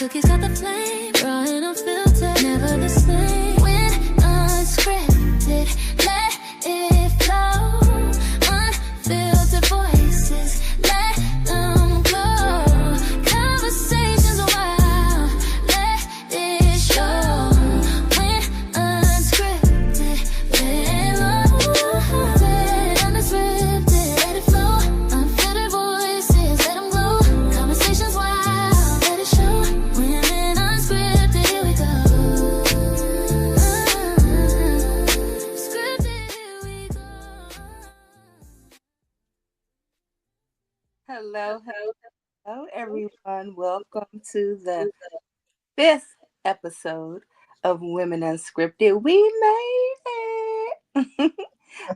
cookies got the flame, raw and unfiltered, never the same. When unscripted, let it flow. Unfiltered voices, let them glow. Conversations wild, let it show. When unscripted, let it unscripted, let it flow. Unfiltered voices, let them glow. Conversations wild, let it show. When unscripted, here we go. Scripted, here we go. Hello, everyone. Welcome to the fifth episode of Women Unscripted. We made it.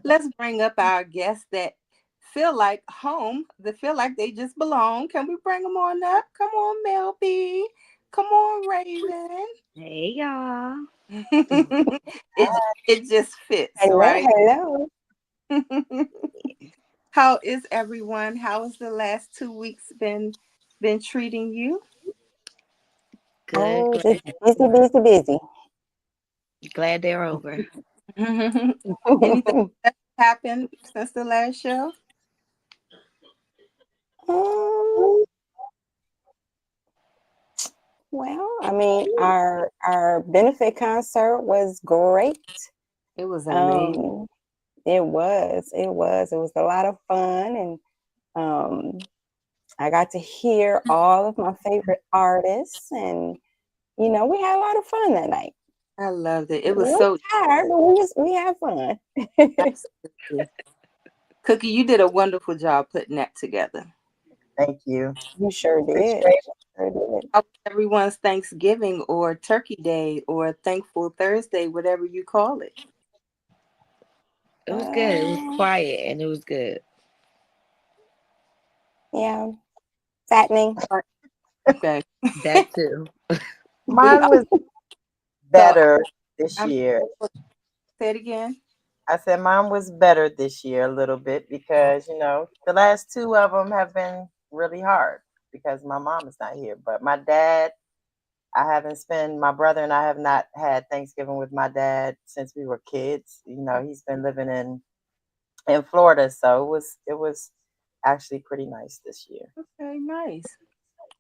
Let's bring up our guests that feel like home, that feel like they just belong. Can we bring them on up? Come on, Mel B. Come on, Raven. Hey y'all. it just fits, Hello, right? hello. How is everyone? How has the last 2 weeks been treating you? Good. Oh, just busy. Glad they're over. Anything that happened since the last show? Um, well, I mean, our benefit concert was great. It was amazing. It was a lot of fun, and I got to hear all of my favorite artists, and we had a lot of fun that night. I loved it. It We was were so tired, but we had fun. absolutely. Cookie, you did a wonderful job putting that together. Thank you. You sure Appreciate did. it. Sure did. How was everyone's Thanksgiving or Turkey Day or Thankful Thursday, whatever you call it? It was good. It was Uh, quiet and it was good. yeah, fattening. Okay. That too. Mine was So better this I'm year. say it again. I said mine was better this year a little bit because, the last two of them have been really hard because my mom is not here. But my dad, my brother and I have not had Thanksgiving with my dad since we were kids. He's been living in Florida. So it was actually pretty nice this year. Okay, nice.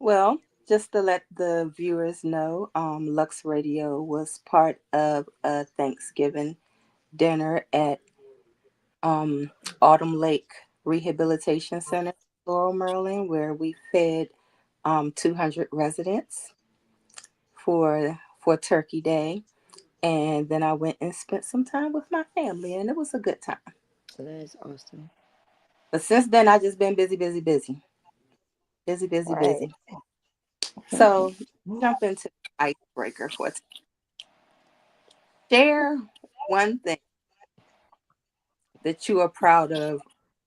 Well, just to let the viewers know, Lux Radio was part of a Thanksgiving dinner at Autumn Lake Rehabilitation Center, Laurel, Maryland, where we fed 200 residents for Turkey Day, and then I went and spent some time with my family, and it was a good time. So that's awesome. But since then, I just been busy, busy, busy, busy, busy, Right. busy. So jump into the icebreaker for today. Share one thing that you are proud of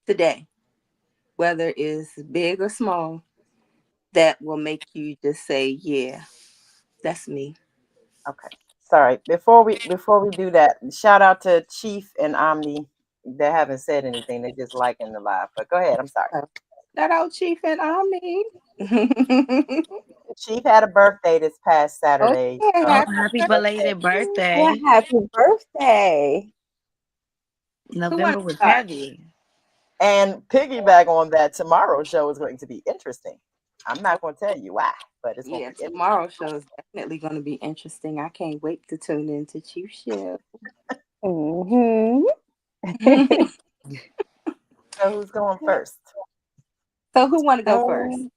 today, whether it's big or small, that will make you just say, "Yeah, that's me." Okay. Sorry. Before we do that, shout out to Chief and Omni. They haven't said anything. They just liking the live. But go ahead. I'm sorry. Shout out Chief and Omni. Chief had a birthday this past Oh, Saturday. yeah, Oh, happy happy birthday. belated Well, birthday. happy birthday. Who want November to was start? heavy. And piggyback on that, tomorrow's show is going to be interesting. I'm not going to tell you why, but it's going to Yeah, be interesting. tomorrow's show is definitely going to be interesting. I can't wait to tune into Chief's show. Hmm. So who's going first? So who want to go first? Um,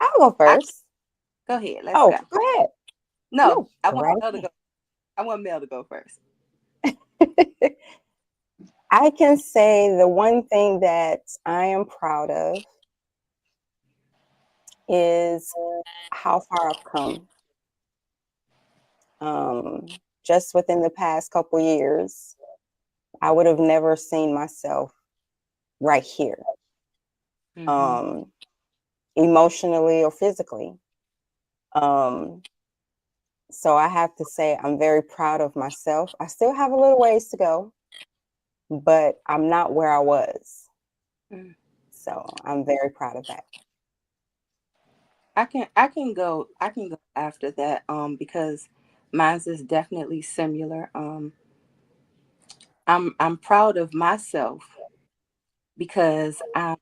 I'll go I first. go ahead. Let's Oh, go. go ahead. No, No, I go want right Mel to go. I want Mel to go first. ahead. I can say the one thing that I am proud of is how far I've come. Just within the past couple years, I would have never seen myself right here, Mm-hmm. um, emotionally or physically. Um, so I have to say I'm very proud of myself. I still have a little ways to go, but I'm not where I was. Mm. So I'm very proud of that. I can go after that because mine's is definitely similar. I'm proud of myself because I'm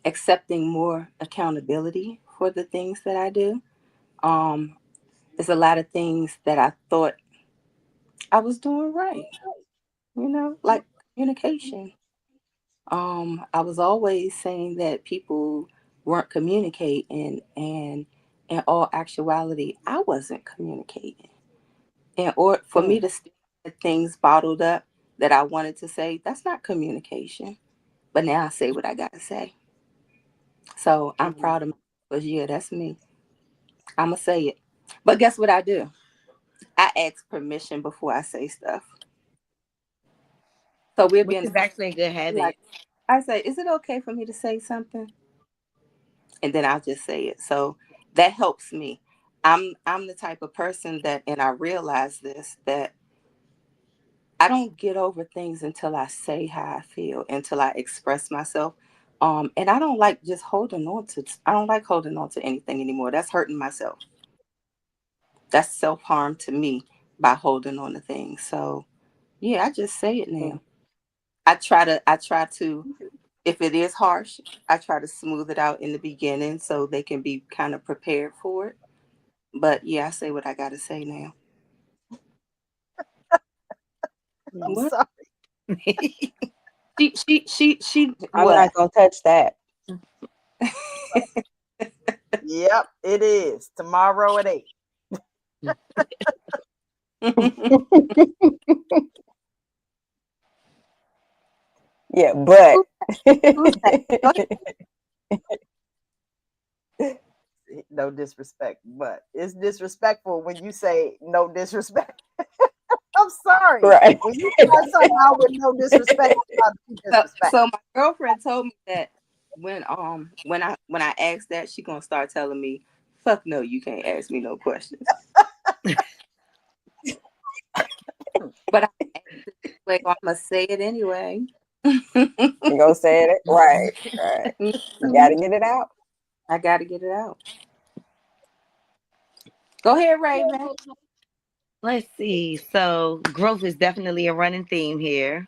accepting more accountability for the things that I do. Um, there's a lot of things that I thought I was doing right, like communication. I was always saying that people weren't communicating, and in all actuality, I wasn't communicating. And or for me Mm, to still have things bottled up that I wanted to say, that's not communication. But now I say what I gotta say. So I'm mm, proud of myself. 'Cause yeah, that's me. I'ma say it. But guess what I do? I ask permission before I say stuff. So we'll be Which in the is actually a good like habit. I say, is it okay for me to say something? And then I'll just say it. So that helps me. I'm the type of person that, and I realize this, that I don't get over things until I say how I feel, until I express myself. And I don't like holding on to anything anymore. That's hurting myself. That's self harm to me by holding on to things. So yeah, I just say it mm. now. I try to, if it is harsh, I try to smooth it out in the beginning so they can be kind of prepared for it. But yeah, I say what I gotta say now. I'm What? sorry. She I'm what? not gonna touch that. Yep, it is tomorrow at 8. Yeah, but Who, who's that? Go No disrespect, but it's disrespectful when you say no disrespect. I'm sorry. right. When you start something out with no disrespect, it's about to be disrespect. So my girlfriend told me that when I asked that, she gonna start telling me, "Fuck no, you can't ask me no questions." But I asked it anyway, so I'm gonna say it anyway. You gonna say it right, right. You Mhm. gotta get it out. I gotta get it out. Go ahead, Raven. Let's see. So growth is definitely a running theme here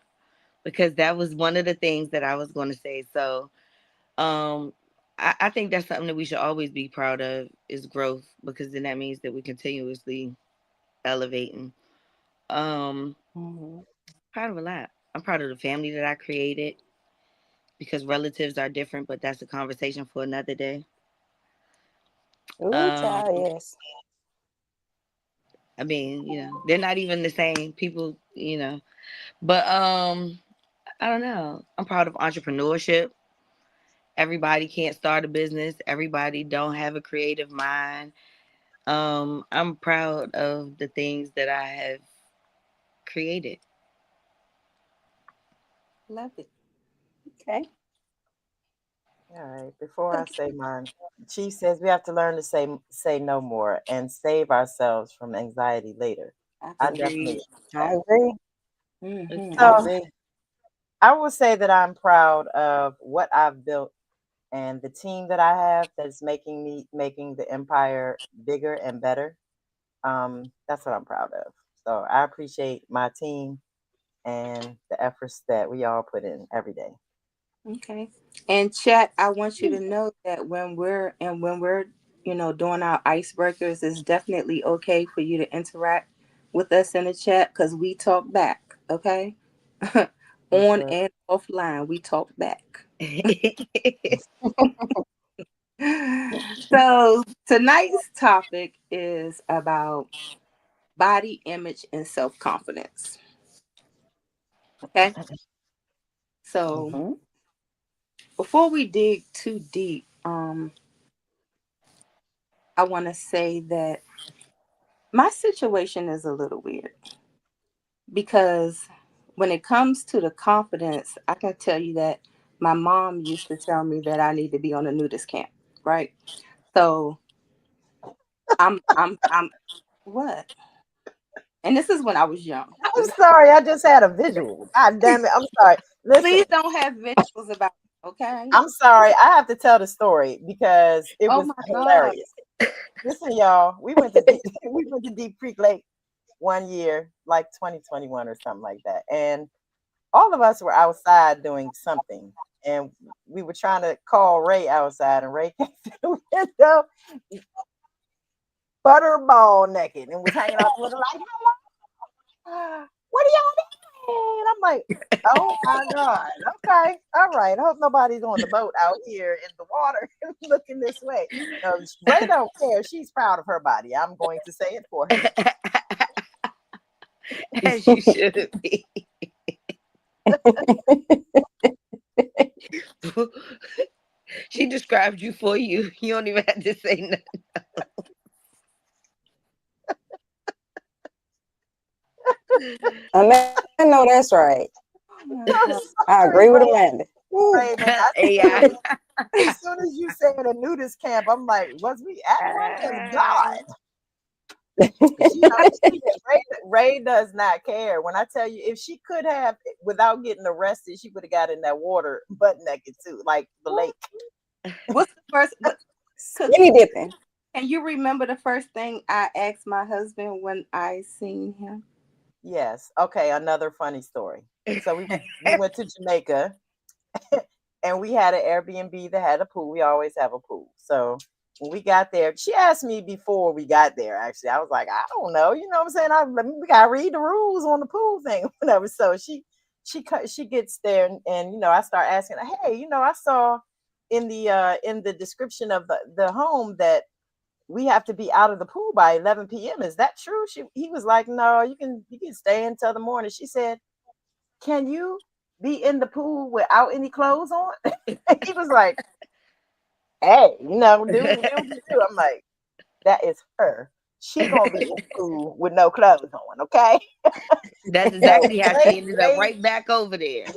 because that was one of the things that I was going to say. So um, I think that's something that we should always be proud of is growth because then that means that we're continuously elevating. Um, Mhm. Proud of a lot. I'm proud of the family that I created because relatives are different, but that's a conversation for another day. Ooh, Um, child, yes. I mean, they're not even the same people, But I don't know. I'm proud of entrepreneurship. Everybody can't start a business. Everybody don't have a creative mind. I'm proud of the things that I have created. Love it. Okay. All right. Before I say mine, Chief says we have to learn to say no more and save ourselves from anxiety later. I definitely Agreed. agree with I that. agree. I I So agree. agree. I will say that I'm proud of what I've built and the team that I have that's making the empire bigger and better. That's what I'm proud of. So I appreciate my team and the efforts that we all put in every day. Okay. And chat, I want you to know that when we're doing our icebreakers, it's definitely okay for you to interact with us in the chat because we talk back. Okay. On Understood. and offline, we talk back. So tonight's topic is about body image and self confidence. Okay. So Hmm. before we dig too deep, I want to say that my situation is a little weird because when it comes to the confidence, I can tell you that my mom used to tell me that I need to be on a nudist camp, right? So I'm what? And this is when I was young. I'm sorry, I just had a visual. God damn it. I'm sorry. Listen, Please don't have visuals about. Okay. I'm sorry. I have to tell the story because it Oh was my God. hilarious. Listen, y'all, we went to we went to Deep Creek Lake one year, like 2021 or something like that, and all of us were outside doing something, and we were trying to call Ray outside, and Ray came through the window, butterball naked, and was hanging out the window like, "Hello, what are y'all doing?" And I'm like, "Oh my God, okay, all right. I hope nobody's on the boat out here in the water looking this way." No, Ray don't care. She's proud of her body. I'm going to say it for her. As you should be. She described you for you. You don't even have to say nothing. I know that's right. Oh my I'm God. I sorry, agree with Amanda. Woo. Ray, man. AI. As soon as you said a nudist camp, I'm like, was we at one? Because God, you know, Ray does not care. When I tell you, if she could have, without getting arrested, she would have got in that water butt naked too, like the lake. What's the first? What? Skinny dipping. Can you remember the first thing I asked my husband when I seen him? Yes. Okay. Another funny story. So we went to Jamaica, and we had an Airbnb that had a pool. We always have a pool. So when we got there, she asked me before we got there. Actually, I was like, I don't know. You know what I'm saying? We gotta read the rules on the pool thing, whatever. So she gets there, and I start asking her, hey, I saw in the description of the home that we have to be out of the pool by 11 p.m. Is that true? He was like, no, you can stay until the morning. She said, can you be in the pool without any clothes on? He was like, hey, do what you do. I'm like, that is her. She gonna be in the pool with no clothes on, okay? That's So exactly how she ended up right back over there.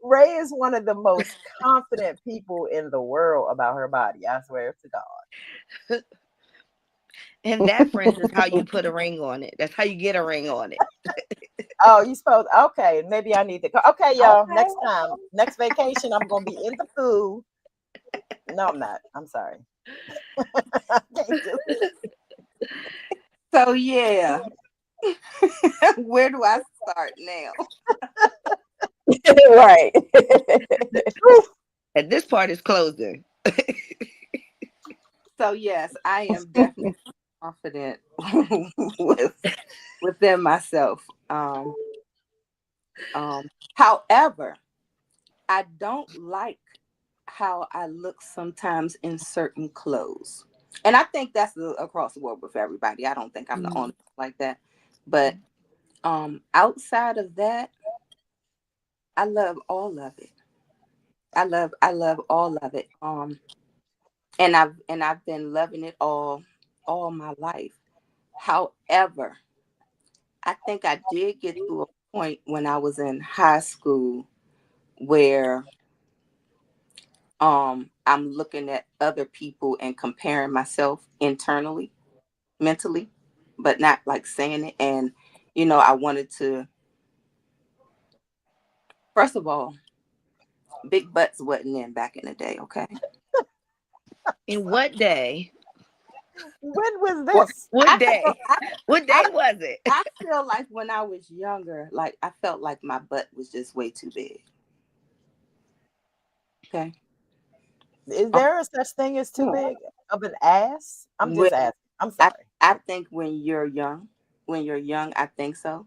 Ray is one of the most confident people in the world about her body. I swear to God. And that, friends, is how you put a ring on it. That's how you get a ring on it. Oh, you supposed okay? Maybe I need to. Okay, y'all. Okay. Next time, next vacation, I'm gonna be in the pool. No, I'm not. I'm sorry. I can't do it. So yeah, where do I start now? Right. And this part is closing. So yes, I am definitely confident with within myself. However, I don't like how I look sometimes in certain clothes. And I think that's across the board with everybody. I don't think I'm the only one like that. But outside of that, I love all of it. I love all of it. And I've been loving it all my life. However, I think I did get to a point when I was in high school where I'm looking at other people and comparing myself internally, mentally, but not like saying it. And I wanted to, first of all, big butts wasn't in back in the day. Okay. In what day? When was Well, this? What I feel day? I, What day I was it? I feel like when I was younger, like I felt like my butt was just way too big. Okay. Is Um, there a such thing as too big of an ass? I'm when just asking. I'm I sorry. I think when you're young, I think so.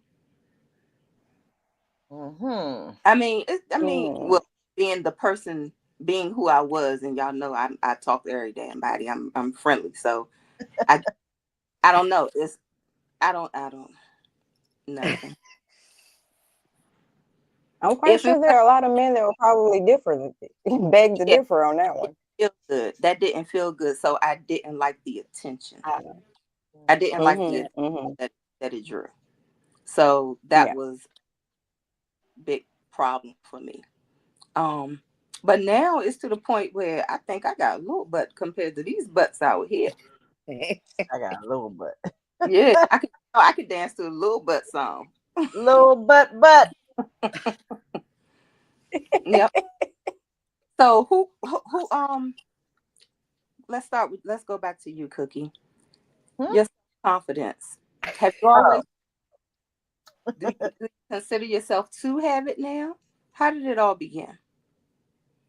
Hmm. Mm. Well, being the person, being who I was, and y'all know I talk to every damn body. I'm friendly, so I I don't know. I don't nothing. I'm quite If it sure there are a lot of men that will probably beg to yeah, differ on that it one. feel good. That didn't feel good, so I didn't like the attention. I didn't like the Mm-hmm. attention Mm-hmm. that it drew. So that Yeah. was big problem for me. Um, but now it's to the point where I think I got a little butt compared to these butts out here. I got a little butt. Yeah, I could dance to a little butt song. Little butt. Yep. So who let's go back to you, Cookie. Hmm? Your confidence. Have you always do you consider yourself to have it now? How did it all begin?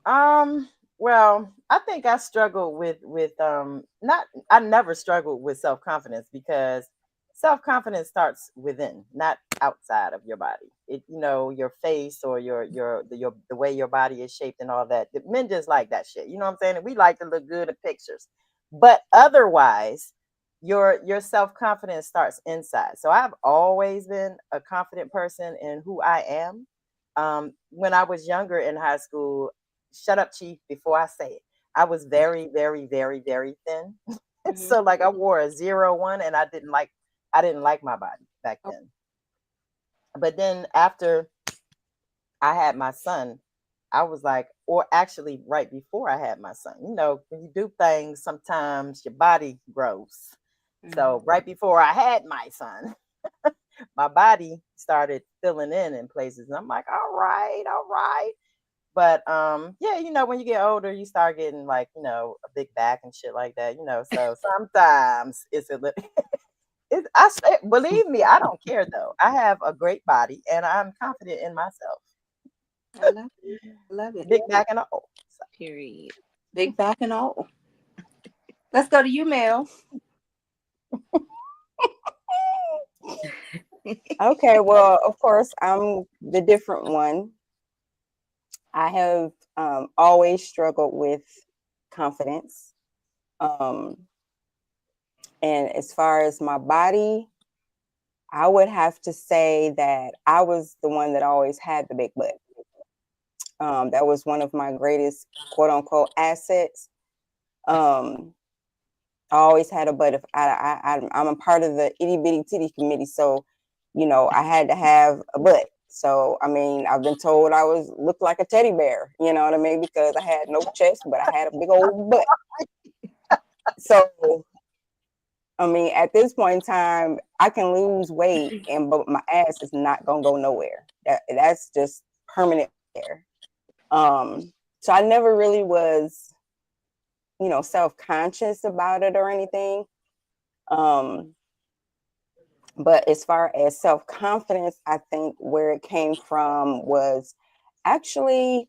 Um, well, I think I struggled with not I never struggled with self-confidence because self-confidence starts within, not outside of your body. It, your face or your the way your body is shaped and all that. The men just like that shit. You know what I'm saying? And we like to look good in pictures. But otherwise, your self-confidence starts inside. So I've always been a confident person in who I am. When I was younger in high school, shut up, chief, before I say it. I was very, very, very, very thin. Hmm. So like I wore a 0 1 and I didn't like my body back then. But then after I had my son, I was like, or actually right before I had my son, when you do things, sometimes your body grows. Hmm. So right before I had my son, my body started filling in places. And I'm like, all right, all right. But yeah, when you get older, you start getting like, a big back and shit like that, So sometimes it's a little. Believe me, I don't care though. I have a great body and I'm confident in myself. I love it. I love it. Big back and all. So, Period. Big back and all. Let's go to you, Mel. Okay, well, of course, I'm the different one. I have always struggled with confidence. Um, and as far as my body, I would have to say that I was the one that always had the big butt. That was one of my greatest quote unquote assets. Um, I always had a butt. If I'm a part of the itty bitty titty committee, so I had to have a butt. So I mean, I've been told I was looked like a teddy bear. You know what I mean? Because I had no chest, but I had a big old butt. So I mean, at this point in time, I can lose weight, but my ass is not gonna go nowhere. That's just permanent there. So I never really was, self-conscious about it or anything. Um, but as far as self-confidence, I think where it came from was actually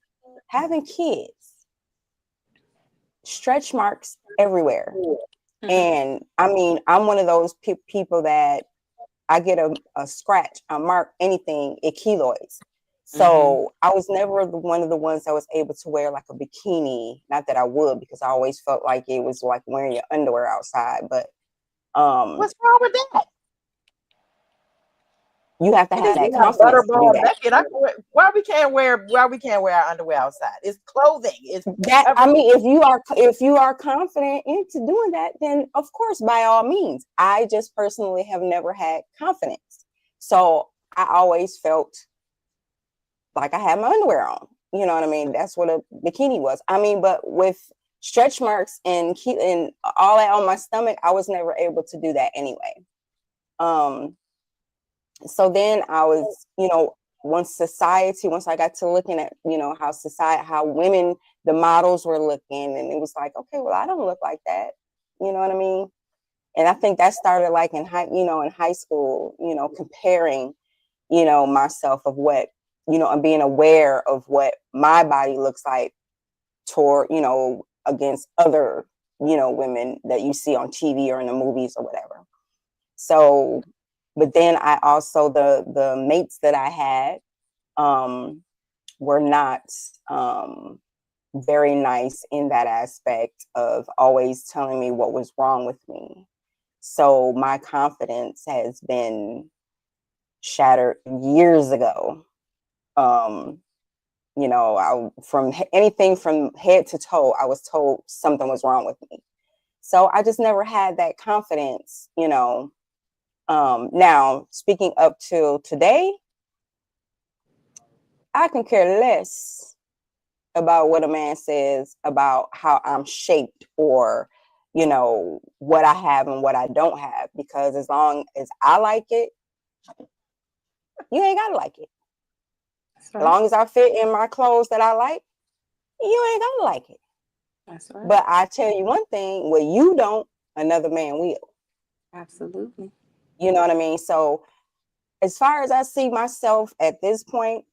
having kids, stretch marks everywhere. Hmm. And I mean, I'm one of those people that I get a scratch, a mark, anything, it keloids. Hmm. So I was never one of the ones that was able to wear like a bikini. Not that I would, because I always felt like it was like wearing your underwear outside. But what's wrong with that? you have to It have is that not confidence to do butterball that. Beckett. Why we can't wear our underwear outside? It's clothing. It's That I covering. mean, if you are confident into doing that, then of course, by all means. I just personally have never had confidence, so I always felt like I had my underwear on. You know what I mean? That's what a bikini was. I mean, but with stretch marks and all that on my stomach, I was never able to do that anyway. Um, so then I was, once I got to looking at, how women, the models were looking, and it was like, okay, well, I don't look like that. You know what I mean? And I think that started like in high school, comparing, myself of what, and being aware of what my body looks like toward, against other, women that you see on TV or in the movies or whatever. So, but then I also the mates that I had um, were not um, very nice in that aspect of always telling me what was wrong with me. So my confidence has been shattered years ago. Um, from anything from head to toe, I was told something was wrong with me. So I just never had that confidence, Now, speaking up till today, I can care less about what a man says about how I'm shaped or, what I have and what I don't have. Because as long as I like it, you ain't got to like it. That's As right. long as I fit in my clothes that I like, you ain't gonna like it. That's right. But I tell you one thing, what you don't, another man will. Absolutely. You know what I mean? So as far as I see myself at this point,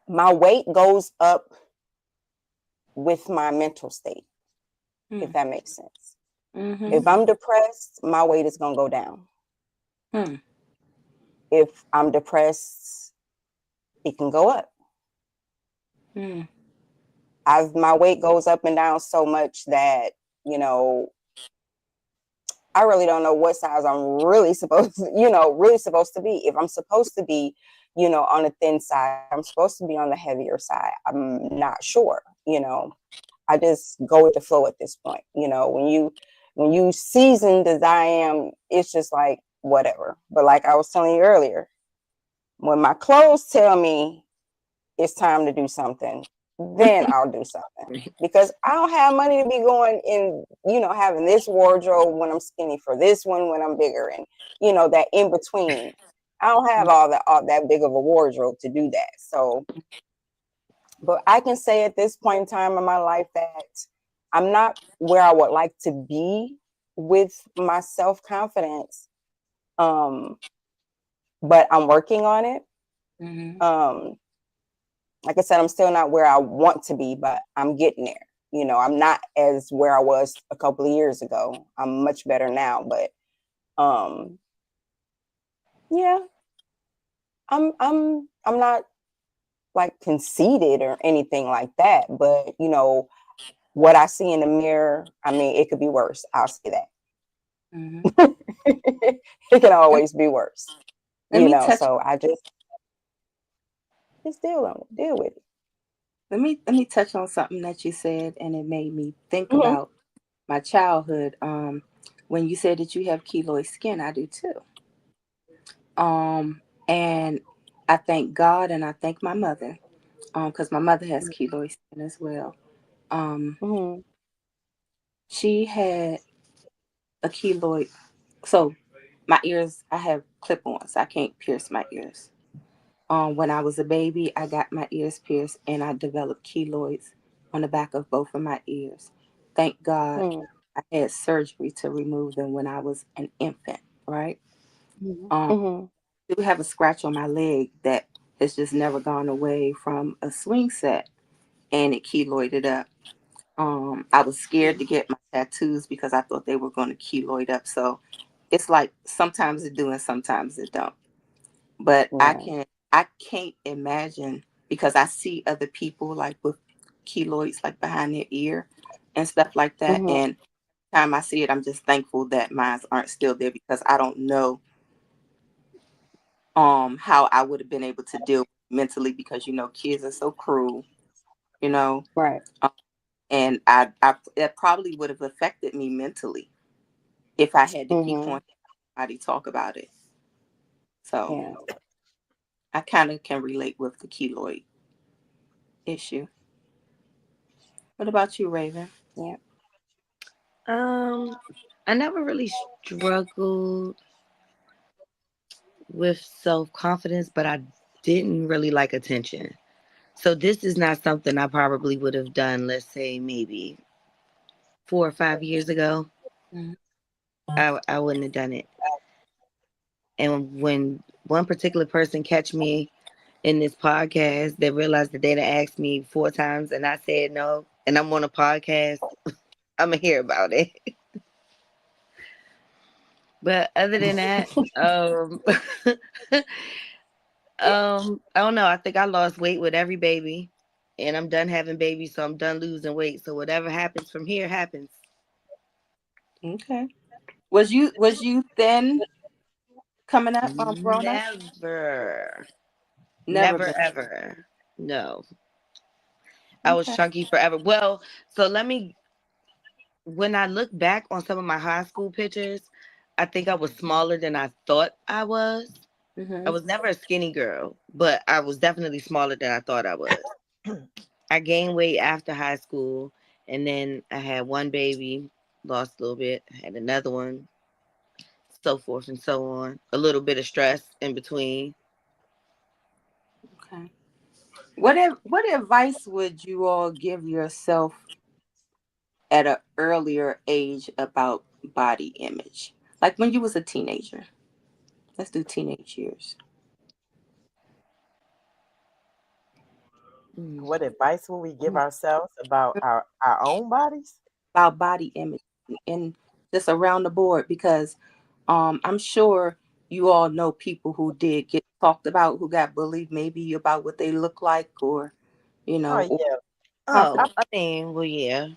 my weight goes up with my mental state, if that makes sense. Mm-hmm. If I'm depressed, my weight is going to go down. Hmm. If I'm depressed, it can go up. Hmm. My weight goes up and down so much that, you know, I really don't know what size I'm really supposed to, really supposed to be. If I'm supposed to be, on the thin side, I'm supposed to be on the heavier side. I'm not sure. I just go with the flow at this point. When you seasoned as I am, it's just like whatever. But like I was telling you earlier, when my clothes tell me it's time to do something, then I'll do something. Because I don't have money to be going in, having this wardrobe when I'm skinny for this one when I'm bigger, and that in between. I don't have all that big of a wardrobe to do that. So, but I can say at this point in time in my life that I'm not where I would like to be with my self-confidence. But I'm working on it. Mm-hmm. Like I said, I'm still not where I want to be, but I'm getting there. I'm not as where I was a couple of years ago. I'm much better now, but yeah, I'm not like conceited or anything like that, but what I see in the mirror, I mean, it could be worse. I'll say that. Mm-hmm. It can Let, always be worse. let me touch. So I just deal with it. Let me touch on something that you said, and it made me think Mm-hmm. about my childhood. When you said that you have keloid skin, I do too. And I thank God and I thank my mother, because my mother has keloid skin as well. Um, Mm-hmm. she had a keloid, so my ears, I have clip-ons. I can't pierce my ears. When I was a baby, I got my ears pierced and I developed keloids on the back of both of my ears. Thank God I had surgery to remove them when I was an infant, right? Um, Mm-hmm. I do have a scratch on my leg that has just never gone away from a swing set, and it keloided up. I was scared to get my tattoos because I thought they were going to keloid up. So it's like sometimes it do and sometimes it don't. But Right. I can't imagine, because I see other people like with keloids like behind their ear and stuff like that. Mm-hmm. And time I see it, I'm just thankful that mine aren't still there, because I don't know how I would have been able to deal mentally, because kids are so cruel, you know. Right. Um, and I it probably would have affected me mentally if I had to keep Mm-hmm. on somebody talk about it. So Yeah. I kind of can relate with the keloid issue. What about you, Raven? Yeah. Um, I never really struggled with self confidence, but I didn't really like attention. So this is not something I probably would have done, let's say maybe 4 or 5 years ago. Mm-hmm. I wouldn't have done it. And when one particular person catch me in this podcast, they realized that they done asked me 4 times and I said no, and I'm on a podcast, I'm gonna hear about it. But other than that, I don't know. I think I lost weight with every baby, and I'm done having babies, so I'm done losing weight. So whatever happens from here happens. Okay. Was you thin coming up, growing up? Never, Never never, been. ever. No, I was Okay. chunky forever. Well, so when I look back on some of my high school pictures, I think I was smaller than I thought I was. I Mhm. was never a skinny girl, but I was definitely smaller than I thought I was. I gained weight after high school, and then I had one baby, lost a little bit, had another one, so forth and so on. A little bit of stress in between. Okay. What advice would you all give yourself at an earlier age about body image? Like when you was a teenager. Let's do teenage years. Mm. What advice will we give ourselves about our own bodies? About body image and just around the board because I'm sure you all know people who did get talked about, who got bullied, maybe about what they look like, or Oh or yeah. Oh, confidence. I mean, well, yeah.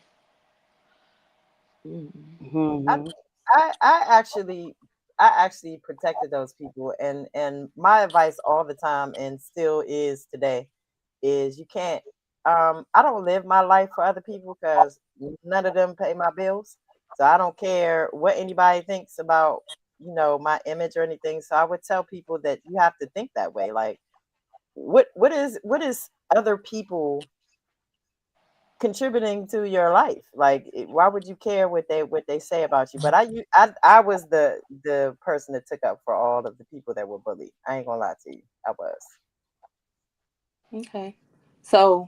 Mm. I Hmm. I actually protected those people, and my advice all the time and still is today is you can't I don't live my life for other people because none of them pay my bills. So I don't care what anybody thinks about, my image or anything. So I would tell people that you have to think that way. Like what is other people contributing to your life? Like why would you care what they say about you? But I was the person that took up for all of the people that were bullied. I ain't gonna lie to you. I was. Okay. So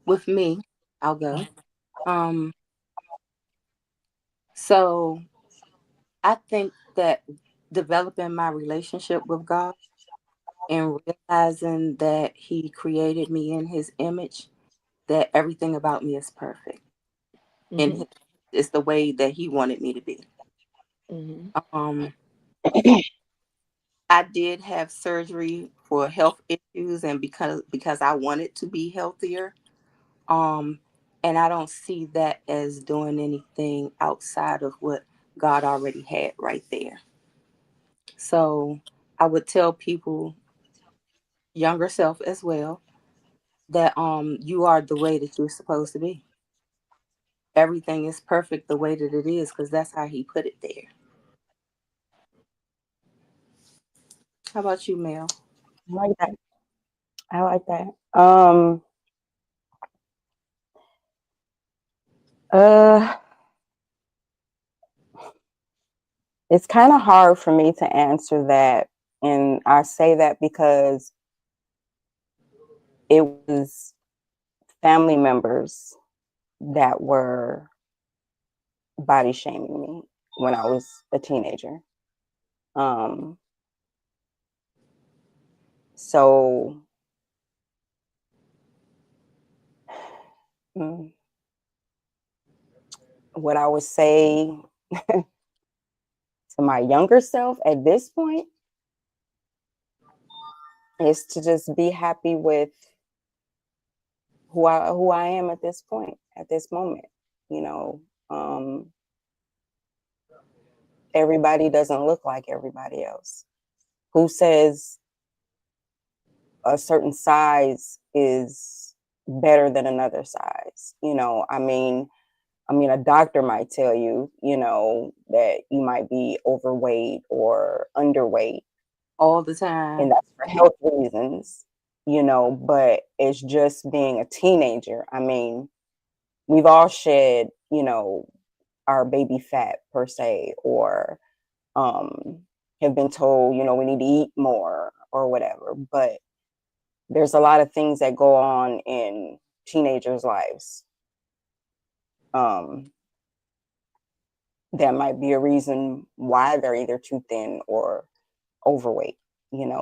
with me, I'll go. Um, so I think that developing my relationship with God and realizing that He created me in His image, that everything about me is perfect Mm-hmm. and it's the way that He wanted me to be. Mm-hmm. Um, I did have surgery for health issues and because I wanted to be healthier. Um, and I don't see that as doing anything outside of what God already had right there. So I would tell people, younger self as well, that you are the way that you're supposed to be. Everything is perfect the way that it is because that's how He put it there. How about you, Mel? I like that. I like that. Uh, it's kind of hard for me to answer that, and I say that because it was family members that were body shaming me when I was a teenager. Um, so mm, what I would say to my younger self at this point is to just be happy with who I am at this point, at this moment. You know, um, everybody doesn't look like everybody else. Who says a certain size is better than another size? A doctor might tell you, that you might be overweight or underweight, All the and time. that's for health reasons, but it's just being a teenager. I mean, we've all shed, our baby fat per se, or um, have been told, we need to eat more or whatever. But there's a lot of things that go on in teenagers' lives um, that might be a reason why they're either too thin or overweight.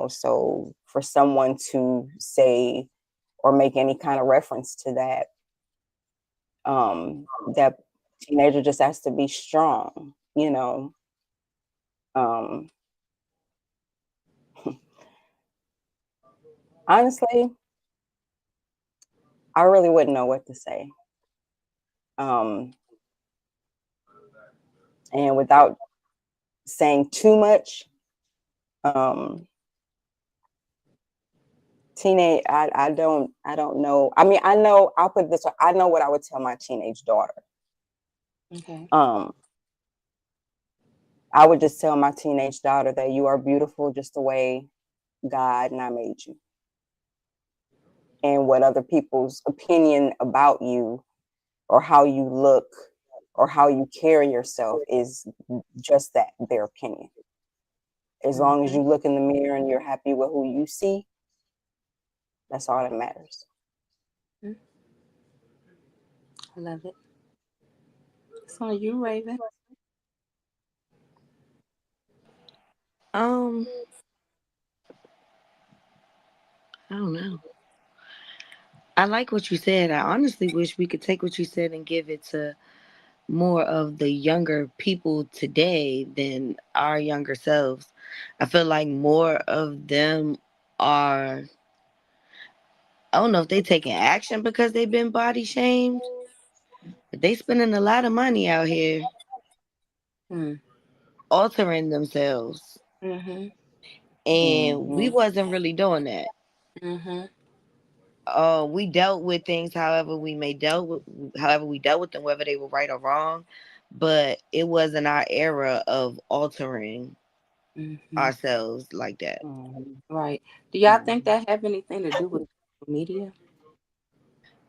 So for someone to say or make any kind of reference to that teenager just has to be strong. Um, Honestly, I really wouldn't know what to say. Um, and without saying too much, um, I don't know. I mean, I know, I'll put it this way. I know what I would tell my teenage daughter. Okay. Um, I would just tell my teenage daughter that you are beautiful just the way God and I made you. And what other people's opinion about you or how you look or how you carry yourself is just that, their opinion. As long as Mhm. you look in the mirror and you're happy with who you see, that's all that matters. I love it. It's on you, Raven. Um, I don't know. I like what you said. I honestly wish we could take what you said and give it to more of the younger people today than our younger selves. I feel like more of them are, I don't know if they taking action because they've been body shamed, but they spending a lot of money out here Mm. altering themselves. Mm-hmm. And we Mm-hmm. wasn't really doing that. Mm-hmm. We dealt with things however we dealt with them, whether they were right or wrong, but it wasn't our era of altering Mm-hmm. ourselves like that. Mm-hmm. Right. Do y'all think that have anything to do with social media?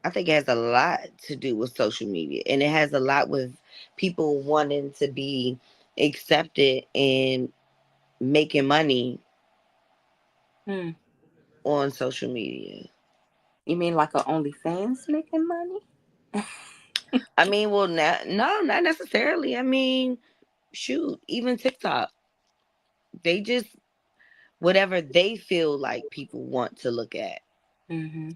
I think it has a lot to do with social media, and it has a lot with people wanting to be accepted and making money Hmm. on social media. You mean like a OnlyFans making money? I mean, well, no, not necessarily. I mean, shoot, even TikTok, they just whatever they feel like people want to look at. Mm-hmm.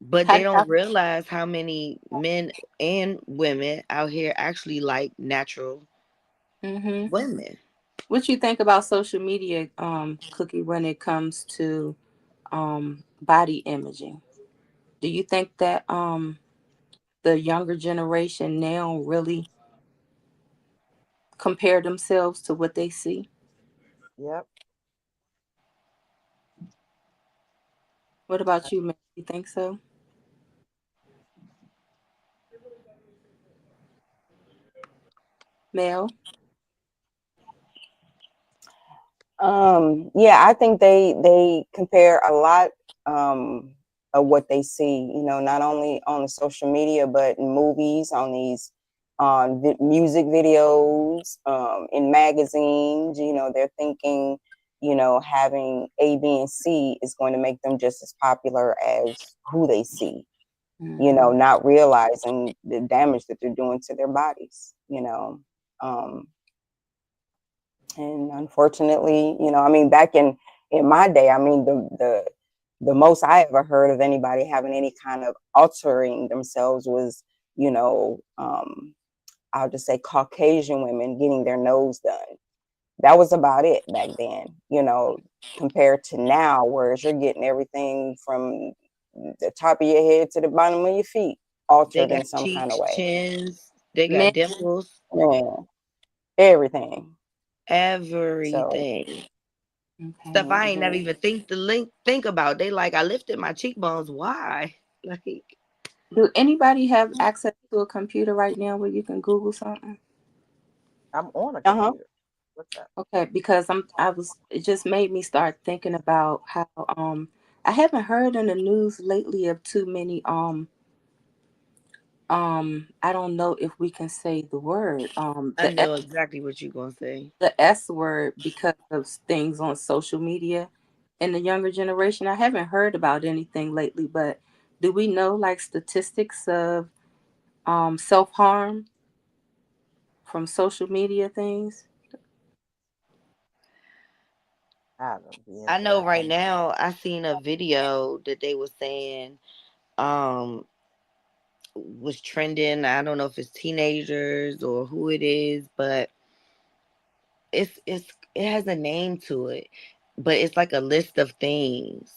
But How they do y'all? don't realize how many men and women out here actually like natural Mm-hmm. women. What you think about social media, Cookie, when it comes to body imaging? Do you think that the younger generation now really compare themselves to what they see? Yep. What about you, Mel? You think so? Mel? Yeah, I think they compare a lot um of what they see, not only on the social media, but in movies, on these on music videos, in magazines. They're thinking, having A, B, and C is going to make them just as popular as who they see. Mm-hmm. Not realizing the damage that they're doing to their bodies. Um, and unfortunately, I mean, back in my day, I mean, the most I ever heard of anybody having any kind of altering themselves was, you know um I'll just say Caucasian women getting their nose done. That was about it back then, compared to now, whereas you're getting everything from the top of your head to the bottom of your feet They altered in got some kind cheeks, of way. chins, they got Men, dimples, Yeah, everything. So everything. okay. Stuff I ain't never mhm. even think about. They like I lifted my cheekbones. Why? Like Do anybody have access to a computer right now where you can Google something? I'm on a Uh-huh. computer. What's that? Okay, because it just made me start thinking about how I haven't heard in the news lately of too many I don't know if we can say the word I know exactly what you gonna say. the S word because of things on social media in the younger generation. I haven't heard about anything lately, but do we know like statistics of self-harm from social media things? I don't be I into know that right kind of stuff. now I seen a video that they was saying um was trending. I don't know if it's teenagers or who it is, but it has a name to it. But it's like a list of things,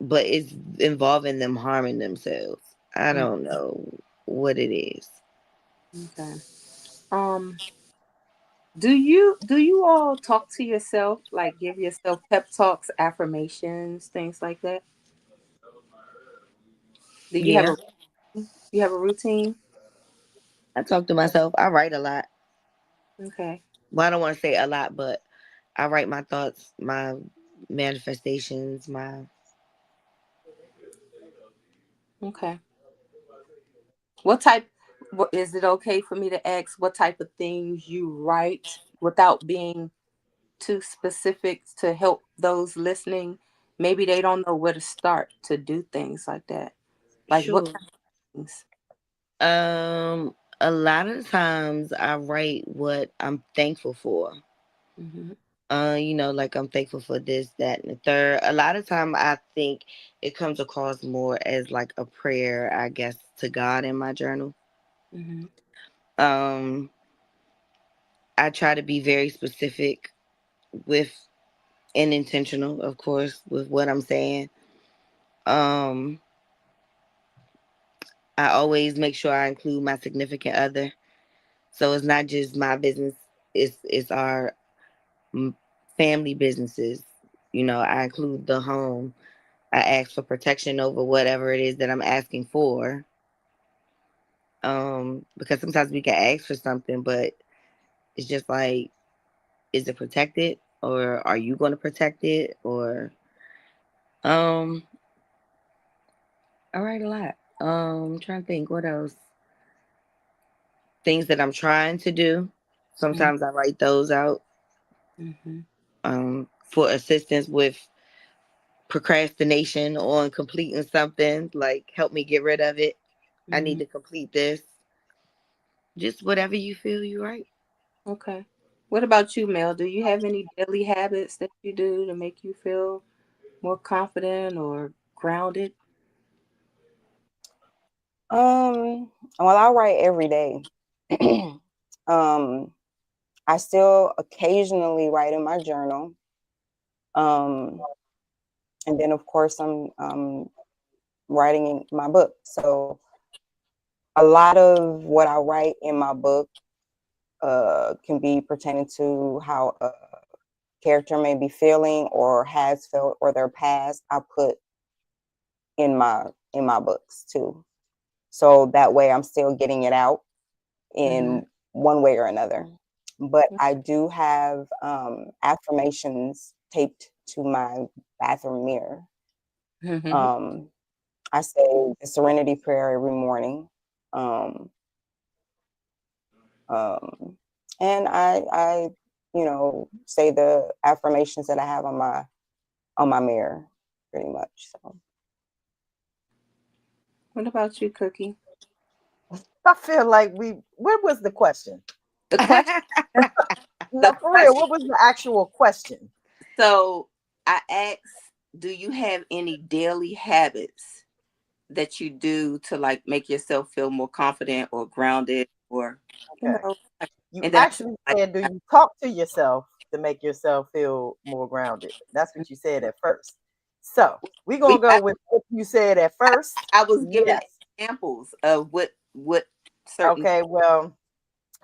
but it's involving them harming themselves. I Mm, don't know what it is. okay. Um, do you all talk to yourself, like give yourself pep talks, affirmations, things like that? Do you have Yeah, a you have a routine? I talk to myself. I write a lot. Okay. Well, I don't want to say a lot, but I write my thoughts, my manifestations, my Okay. What type is it okay for me to ask what type of things you write without being too specific to help those listening? Maybe they don't know where to start to do things like that. Like what sure. kind of things? A lot of times I write what I'm thankful for. Mm-hmm. Like I'm thankful for this, that, and the third. A lot of time I think it comes across more as like a prayer, I guess, to God in my journal. Mm-hmm. Um, I try to be very specific with and intentional, of course, with what I'm saying. Um, I always make sure I include my significant other. So it's not just my business; it's our mm, family businesses. I include the home. I ask for protection over whatever it is that I'm asking for. Because sometimes we can ask for something, but it's just like, is it protected, or are you going to protect it, or um, I write a lot. I'm trying to think what else. Things that I'm trying to do. Sometimes I write those out. Mm-hmm. For assistance with procrastination on completing something, like help me get rid of it. I need Mm-hmm. to complete this. Just whatever you feel you right. Okay. What about you, Mel? Do you have any daily habits that you do to make you feel more confident or grounded? Well, I write every day. um, I still occasionally write in my journal. Um, and then of course I'm writing in my book. So a lot of what I write in my book can be pertaining to how a character may be feeling or has felt or their past. I put in my books too. So that way I'm still getting it out Mm-hmm. in one way or another. But I do have affirmations taped to my bathroom mirror. Mm-hmm. Um, I say the Serenity Prayer every morning, um, um, and say the affirmations that I have on my mirror, pretty much. So What about you, Cookie? I feel like what was the question? The question. No, The for real, question. what was the actual question? So I asked, do you have any daily habits that you do to like make yourself feel more confident or grounded or Okay. like, You and then actually I said, do you talk to yourself to make yourself feel more grounded? That's what you said at first. So we're we gonna go with what you said at first. I was giving Yes. examples of what certain. Okay, well,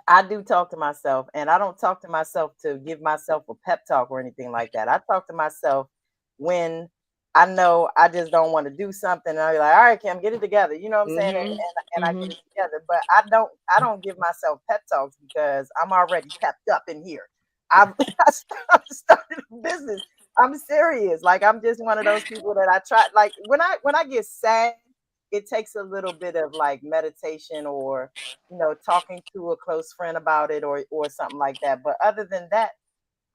I do talk to myself, and I don't talk to myself to give myself a pep talk or anything like that. I talk to myself when I know I just don't want to do something, and I'll be like, "All right, Kim, get it together." You know what I'm saying? And, Mhm. and I get Mhm. it together, but I don't give myself pep talks because I'm already pepped up in here. I've I started a business. I'm serious. Like I'm just one of those people that I try. Like when I get sad, it takes a little bit of like meditation or talking to a close friend about it or something like that. But other than that,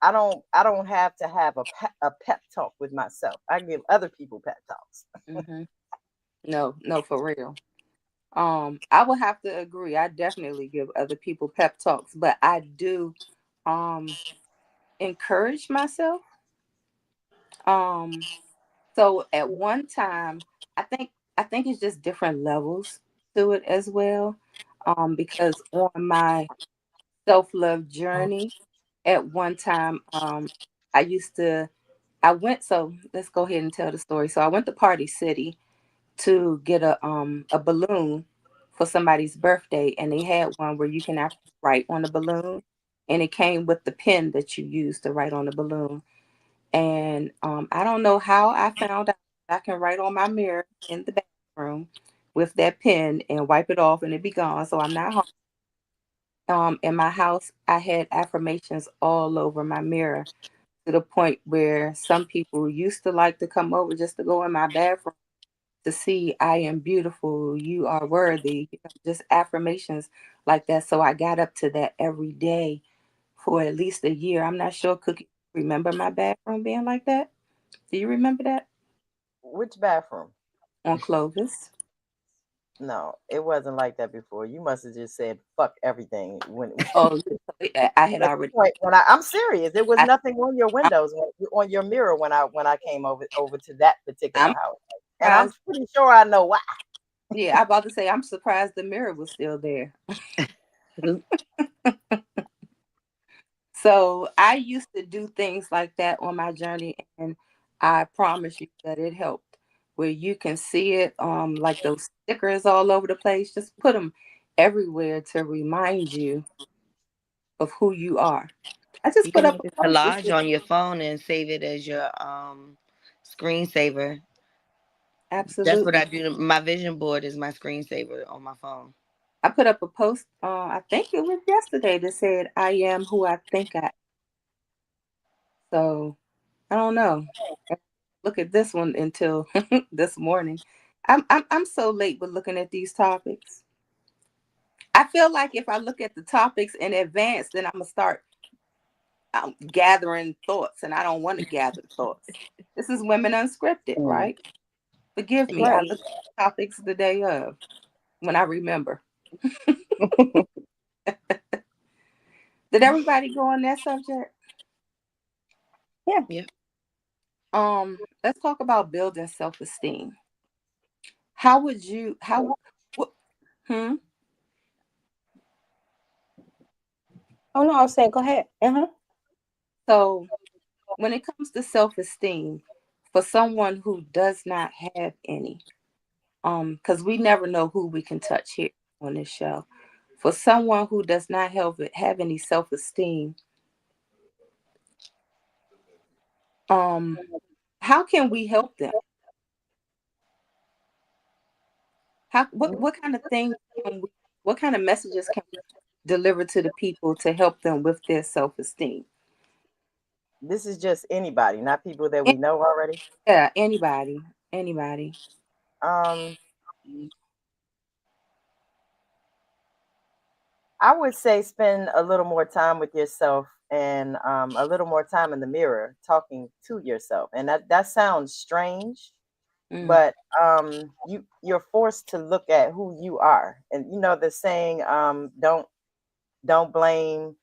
I don't have to have a pep talk with myself. I give other people pep talks. Hmm. No, no, for real. I would have to agree. I definitely give other people pep talks, but I do um encourage myself. Um, so at one time, I think I think it's just different levels to it as well. Because on my self-love journey, at one time, I used to I went so let's go ahead and tell the story. So I went to Party City to get a balloon for somebody's birthday, and they had one where you can actually write on the balloon, and it came with the pen that you use to write on the balloon. And I don't know how I found out I can write on my mirror in the bathroom with that pen and wipe it off and it be gone. So I'm not home. In my house, I had affirmations all over my mirror to the point where some people used to like to come over just to go in my bathroom to see I am beautiful, you are worthy, just affirmations like that. So I got up to that every day for at least a year. I'm not sure, Cookie, remember my bathroom being like that? Do you remember that? Which bathroom? On Clovis? No, it wasn't like that before. You must have just said "fuck everything" when. Oh, I had At the already. point when I'm serious, there was I, nothing on your I'm, windows, on your mirror when I came over to that particular I'm house, and I'm surprised. pretty sure I know why. Yeah, I'm about to say I'm surprised the mirror was still there. So I used to do things like that on my journey, and I promise you that it helped. Where you can see it, like those stickers all over the place. Just put them everywhere to remind you of who you are. I just You put can up make a a post. It collage said, on your phone and save it as your screensaver. That's what I absolutely. do. My vision board is my screensaver on my phone. I put up a post. I think it was yesterday that said, "I am who I think I." So I don't know. Look at this one until this morning. I'm so late with looking at these topics. I feel like if I look at the topics in advance, then I'm gonna start gathering thoughts, and I don't want to gather thoughts. This is Women Unscripted, Mm. right? Forgive me. I Right. look at the topics the day of when I remember. Did everybody go on that subject? Yeah. Yep. Let's talk about building self-esteem. How would you? How? What, hmm. Oh no, I was saying, go ahead. So when it comes to self-esteem, for someone who does not have any, because we never know who we can touch here on this show. For someone who does not have any self-esteem, um, how can we help them? How what kind of things can we, what kind of messages can we deliver to the people to help them with their self-esteem? This is just anybody, not people that And, we know already. yeah, anybody. Um, I would say spend a little more time with yourself and a little more time in the mirror talking to yourself. And that sounds strange, Mm, but you're forced to look at who you are. And you know the saying, don't blame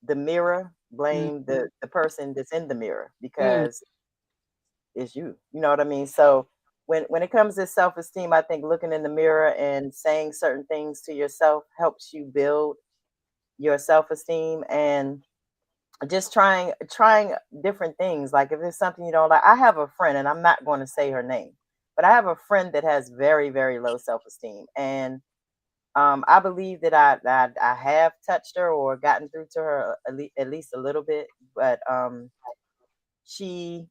the mirror, mm, blame the person that's in the mirror mm, because it's you. You know what I mean? So when it comes to self-esteem, I think looking in the mirror and saying certain things to yourself helps you build your self-esteem, and just trying different things. Like if there's something you don't like, I have a friend, and I'm not going to say her name, but I have a friend that has very, very low self-esteem, and I believe that I have touched her or gotten through to her at least a little bit, but she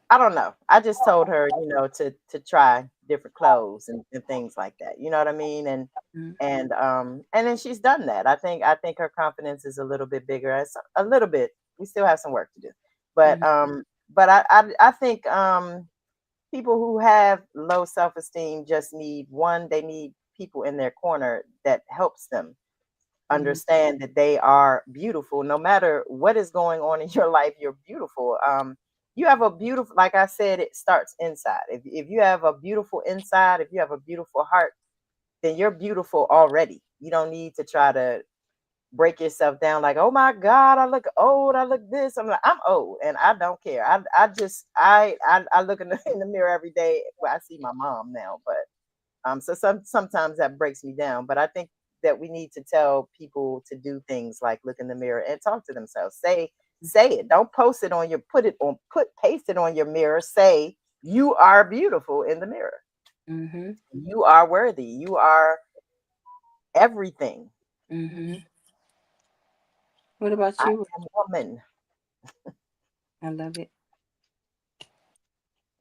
I don't know. I just told her, to try different clothes and things like that. You know what I mean? mm, And then she's done that. I think her confidence is a little bit bigger. It's a little bit. We still have some work to do, but mm, I think people who have low self esteem just need one. They need people in their corner that helps them mm, understand that they are beautiful no matter what is going on in your life. You're beautiful. You have a beautiful, like I said, it starts inside. If you have a beautiful inside, if you have a beautiful heart, then you're beautiful already. You don't need to try to break yourself down like, oh my God, I look old, I look this. I'm old and I don't care. I look in in the mirror every day. Well, I see my mom now, but so sometimes that breaks me down. But I think that we need to tell people to do things like look in the mirror and talk to themselves. Say it. Don't post it on your paste it on your mirror. Say you are beautiful in the mirror. mm-hmm, You are worthy. You are everything. mm-hmm. What about I you? am woman. I love it.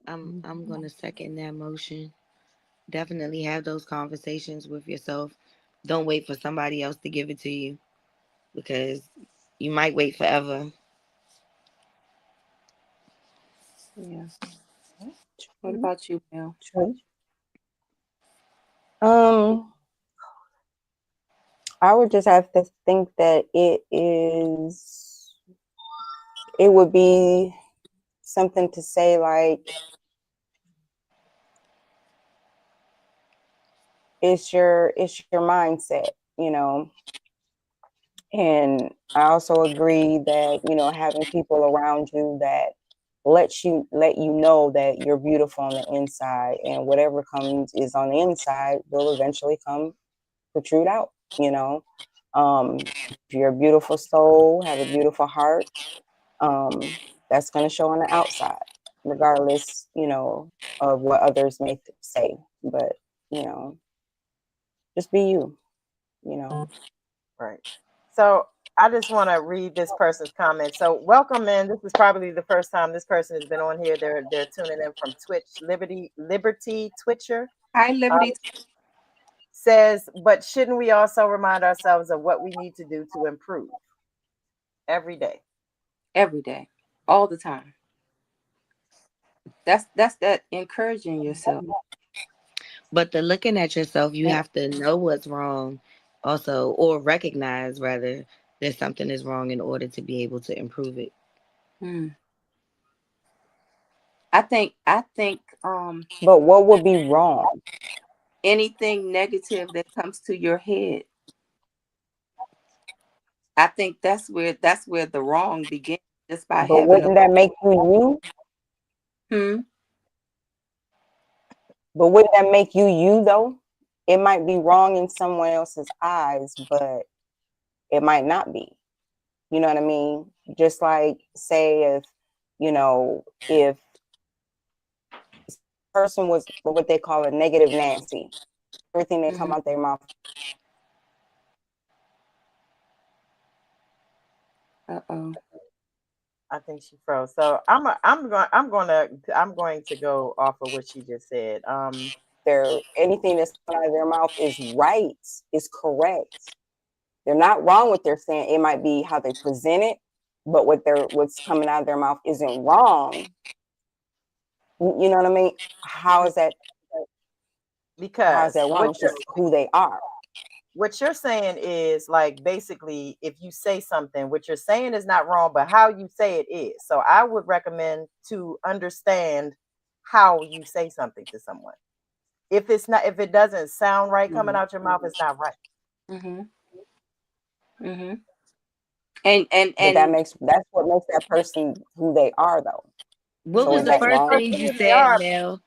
I'm gonna second that motion. Definitely have those conversations with yourself. Don't wait for somebody else to give it to you because you might wait forever. Yeah. What True. about you, Mel? True. Um, I would just have to think that it would be something to say like, it's your mindset, you know. And I also agree that, you know, having people around you that let you know that you're beautiful on the inside, and whatever comes is on the inside will eventually come protrude out, you know. If you're a beautiful soul, have a beautiful heart, that's going to show on the outside, regardless, you know, of what others may say. But, you know, just be you, you know. Right. So I just want to read this person's comment. So welcome in. This is probably the first time this person has been on here. They're tuning in from Twitch. Liberty Twitcher Hi, uh, Liberty. says, but shouldn't we also remind ourselves of what we need to do to improve every day? Every day, all the time. That's that encouraging yourself. But the looking at yourself, you have to know what's wrong also, or recognize rather that something is wrong in order to be able to improve it. Hmm. I think But what would be wrong? anything negative that comes to your head, I think that's where the wrong begins, just by But having a wouldn't that make you you? hmm. But wouldn't that make you you though? It might be wrong in someone else's eyes, but it might not be. You know what I mean? Just like say if, you know, if a person was what they call a negative Nancy, everything that come Hmm. out their mouth. Uh-oh. I think she froze. So I'm going to go off of what she just said. Their anything that's coming out of their mouth is right, is correct. They're not wrong what they're saying. It might be how they present it, but what's coming out of their mouth isn't wrong. You know what I mean? How mhm, is that how is because that wrong? It's just who they are. what you're saying is like basically if you say something, what you're saying is not wrong, but how you say it is. So I would recommend to understand how you say something to someone. If it doesn't sound right coming Hmm. out your mouth, it's not right. Hmm. Hmm. and and But and that's what makes that person who they are though. What So was is the that That's first wrong? thing you who they said, are. Mel?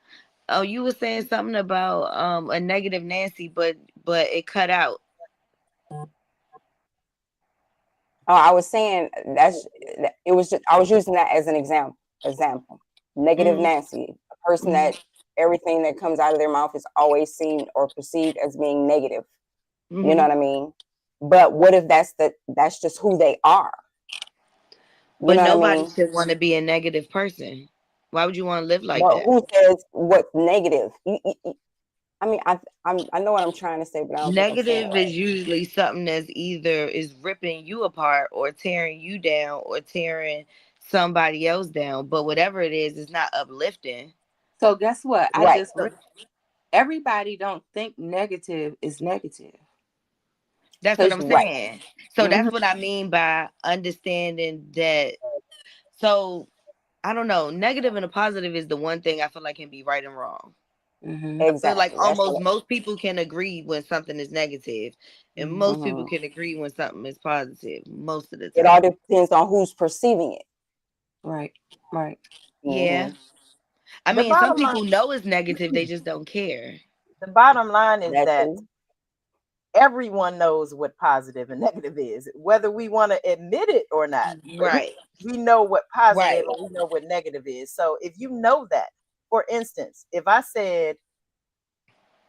Oh, you were saying something about a negative Nancy, but it cut out. Oh, I was saying it was just I was using that as an example. Negative hmm. Nancy, a person Hmm. that everything that comes out of their mouth is always seen or perceived as being negative. You know Hmm. what I mean? But what if that's just who they are? You But know what I nobody mean? should want to be a negative person. Why would you want to live like But that? who says what's negative? I mean, I know what I'm trying to say, but I don't think I'm saying it Negative is right. usually something that's either is ripping you apart or tearing you down or tearing somebody else down. But whatever it is, it's not uplifting. So guess what? I Right. just read everybody don't think negative is negative. That's what Because I'm Right. saying. So hmm. that's what I mean by understanding that. So I don't know. Negative and a positive is the one thing I feel like can be right and wrong. Hmm. I feel like Exactly. That's almost what. most people can agree when something is negative, and Hmm. most people Mhm. can agree when something is positive most of the It all time. depends on who's perceiving it. Right. Right. Yeah. Hmm. I The mean, some bottom line, people know it's negative, they just don't care. the bottom line is That that too. everyone knows what positive and negative is, whether we want to admit it or not. Right. We know what positive Right. and we know what negative is. So if you know that, for instance, if I said,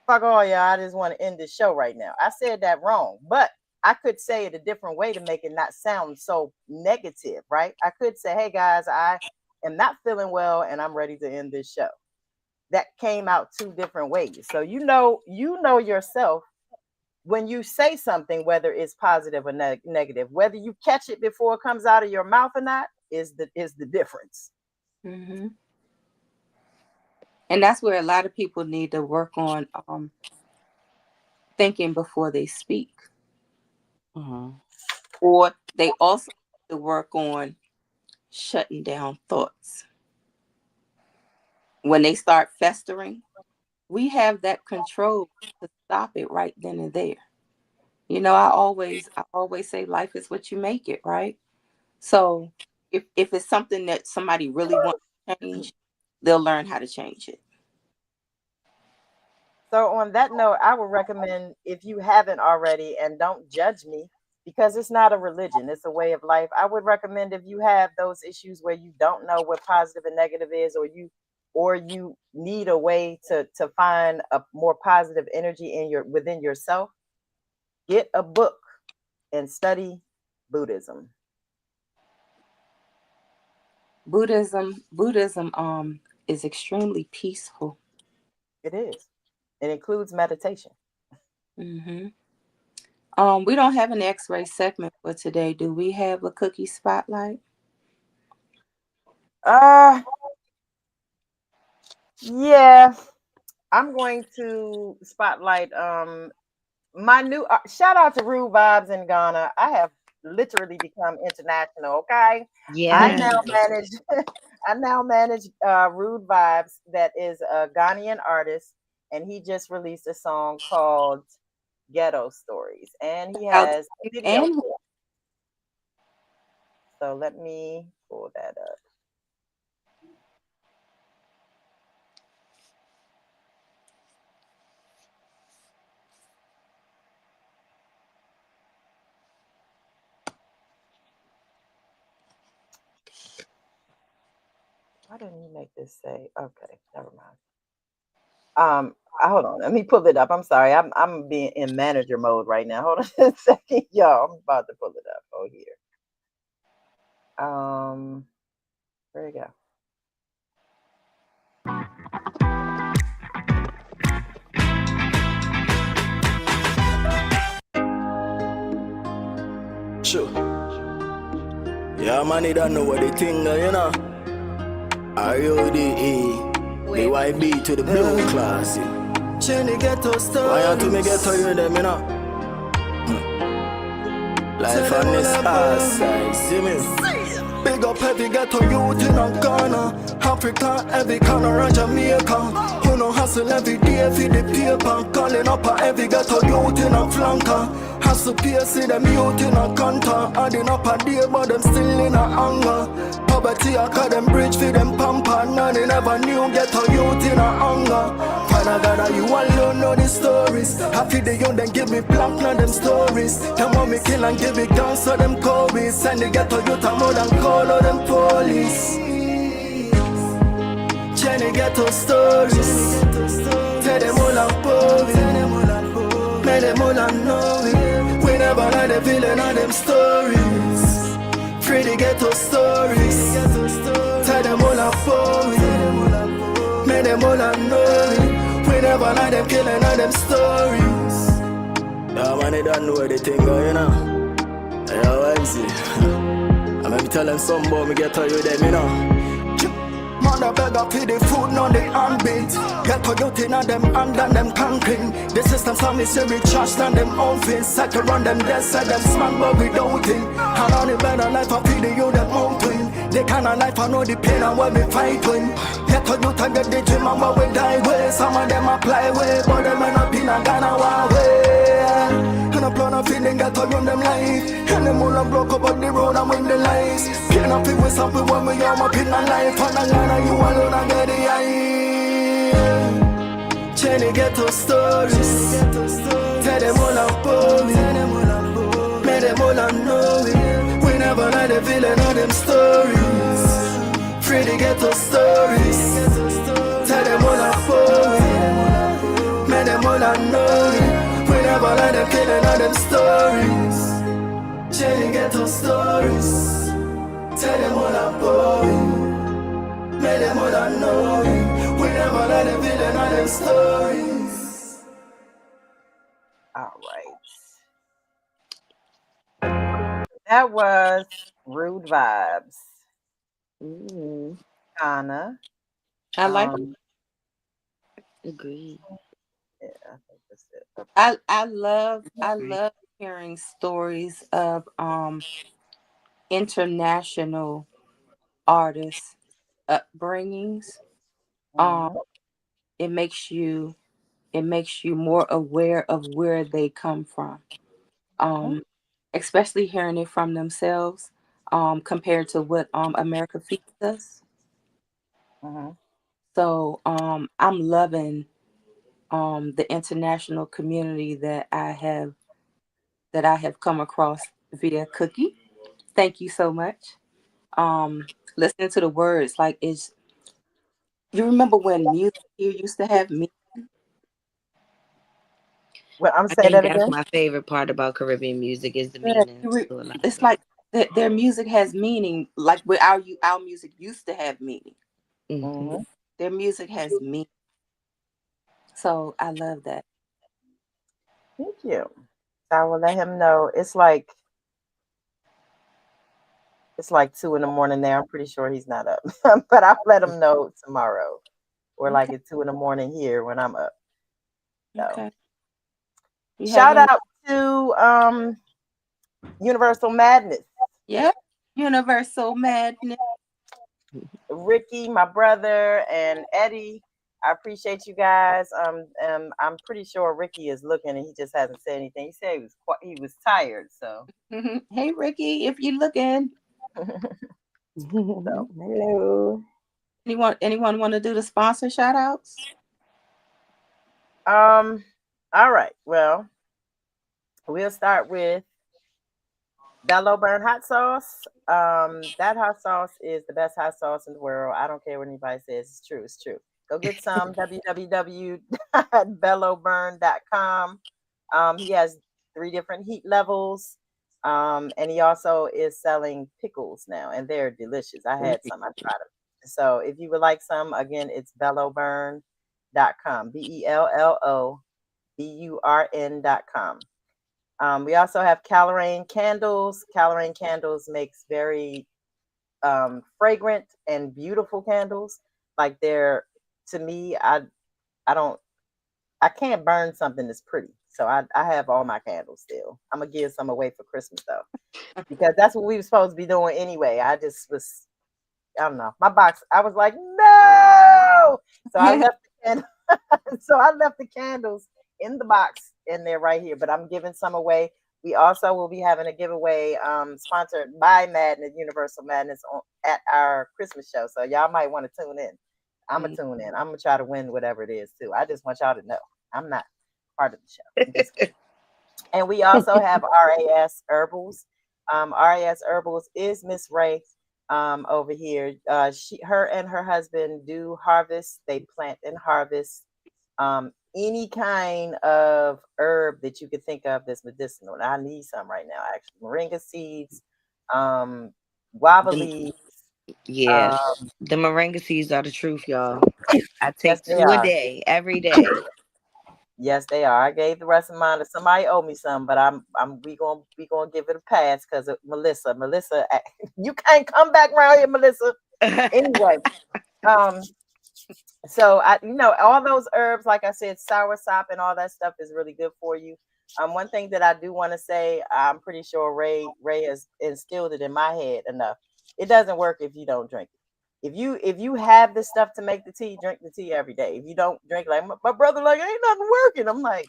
fuck all y'all, I just want to end this show right now, I said that wrong. But I could say it a different way to make it not sound so negative, right? I could say, hey guys, I am not feeling well and I'm ready to end this show. That came out two different ways. So you know yourself when you say something, whether it's positive or negative, whether you catch it before it comes out of your mouth or not, is the difference. Hmm. And that's where a lot of people need to work on thinking before they speak. Hmm. Or they also need to work on shutting down thoughts when they start festering. we have that control to stop it right then and there. I always say life is what you make it, right? So if it's something that somebody really wants to change, they'll learn how to change it. So, on that note, I would recommend, if you haven't already, and don't judge me because it's not a religion, it's a way of life. I would recommend, if you have those issues where you don't know what positive and negative is, or you need a way to find a more positive energy in your within yourself, get a book and study Buddhism. Buddhism is extremely peaceful. It is. It includes meditation. Hmm. We don't have an X-ray segment for today. Do we have a cookie spotlight? Uh yeah, I'm going to spotlight my new shout out to Rude Vibes in Ghana. I have literally become international. Okay, I Yeah. now manage. I now manage Rude Vibes, that is a Ghanaian artist, and he just released a song called Ghetto Stories, and he Out has a video and for it. So let me pull that up. Why didn't you make this say? Okay, never mind. Hold on. Let me pull it up. I'm sorry. I'm being in manager mode right now. Hold on a second, y'all. I'm about to pull it up. Oh, here. There you go. Sure. Yeah, man, you don't know what they think, you know. R-O-D-E, the Y-B to the blue class. Jenny ghetto stories. Why you to me ghetto you them, you know? Life on this side, see me? Big up every ghetto youth in a Ghana, Africa, every corner of Jamaica. Who no hustle every day for the paper. Calling up a every ghetto youth in a flanker. Hustle pay, see them youth in a counter. Adding up a day, but them still in a hunger. Poverty, I call them bridge for them pamper. None they never knew ghetto youth in a hunger. Father God, you alone know the stories. Happy the young, then give me blank, now them stories. Them want me kill and give it down, so them Kobe's. Send the ghetto youth a more than call all them police. Jenny ghetto stories. Tell them all I'm pouring. Make them all I know it. We never let the villain of them stories. Free the ghetto stories. Tell them all I'm pouring. Make them all I know it. We never let them killing all them stories. Yeah, man, they don't know what they think, you know. Yeah, I see. I maybe tell them some boy me get to you them, you know. Man, I beg up for the food, none they handbeat. Get to youth in them hand and them conquering. The system saw me say we trash and them own face. Cycle run them dead, said them smart but we don't think. And on the better life I feel the you them mountain. They kind of life I know the pain and what we fighting. Get to youth and get the dream and what we die with. Some of them apply way, but them end up in a Ghana way. And a plan of feeling got to run them life. And them all broke up on the road and win the lights. Pain of it with something when we are up in a life. And a line you alone and get the eye. Jenny ghetto stories. Tell them all I'm pouring. Make them all I know it. We never let the villain of them stories. Free the ghetto stories. Tell them all I'm pouring. Make them all I know it. We never let them killing all them stories. Jenny ghetto stories. Tell them all I'm pouring. Make them all I know it. We never let them killing all them stories. All right. That was Rude Vibes. Ooh, Ghana. I like. agreed. Yeah, I think that's it. I love hearing stories of international artists upbringings. Um, Mhm. it makes you it makes you more aware of where they come from. Mhm. Especially hearing it from themselves, compared to what America feeds us. Mhm. So I'm loving the international community that I have come across via Cookie. Thank you so much. Listening to the words, like, is you remember when music here used to have me? Well, I'm I say think that that's again. my favorite part about Caribbean music is the Yeah, meaning to a lot of it's it. like their music has meaning, like where our music used to have meaning. Hmm. Mhm. Their music has meaning, so I love that. Thank you. I will let him know. It's like 2 in the morning there. I'm pretty sure he's not up, but I'll let him know tomorrow, or like Okay, at 2 in the morning here when I'm up. So okay. You have shout any? out to Universal Madness, Yeah, Universal Madness. Ricky, my brother, and Eddie. I appreciate you guys. I'm pretty sure Ricky is looking and he just hasn't said anything. He said he was tired, so. Hey Ricky, if you're looking, So Hello. anyone want to do the sponsor shout outs? all right. Well, we'll start with Bello Burn hot sauce. That hot sauce is the best hot sauce in the world. I don't care what anybody says. It's true. It's true. Go get some. www.belloburn.com. He has 3 different heat levels. And he also is selling pickles now, and they're delicious. I had some. I tried them. So if you would like some, again, it's belloburn.com. BELLOBURN.com. We also have Calorane candles. Calorane candles makes very fragrant and beautiful candles. Like they're, to me, I can't burn something that's pretty. So I have all my candles still. I'm gonna give some away for Christmas though, because that's what we were supposed to be doing anyway. I don't know. My box, I was like, no. So I left the candle. So I left the candles in the box and they're right here. But I'm giving some away. We also will be having a giveaway sponsored by Madness, Universal Madness at our Christmas show. So y'all might want to tune in. I'm gonna tune in. I'm gonna try to win whatever it is too. I just want y'all to know I'm not part of the show. I'm just kidding. And we also have RAS Herbals. RAS Herbals is Miss Ray over here. Her and her husband do harvest. They plant and harvest any kind of herb that you could think of that's medicinal. And I need some right now, actually. Moringa seeds, guava The, leaves. yeah, Um, the moringa seeds are the truth, y'all. I yes, take they two a are. day, every day. Yes, they are. I gave the rest of mine to somebody owe me some, but we gonna give it a pass because Melissa. Melissa, you can't come back around here, Melissa. Anyway, um, so all those herbs, like I said, soursop and all that stuff is really good for you. One thing that I do want to say, I'm pretty sure Ray has instilled it in my head enough. It doesn't work if you don't drink it. If you have the stuff to make the tea, drink the tea every day. If you don't drink, like my brother, like ain't nothing working. I'm like,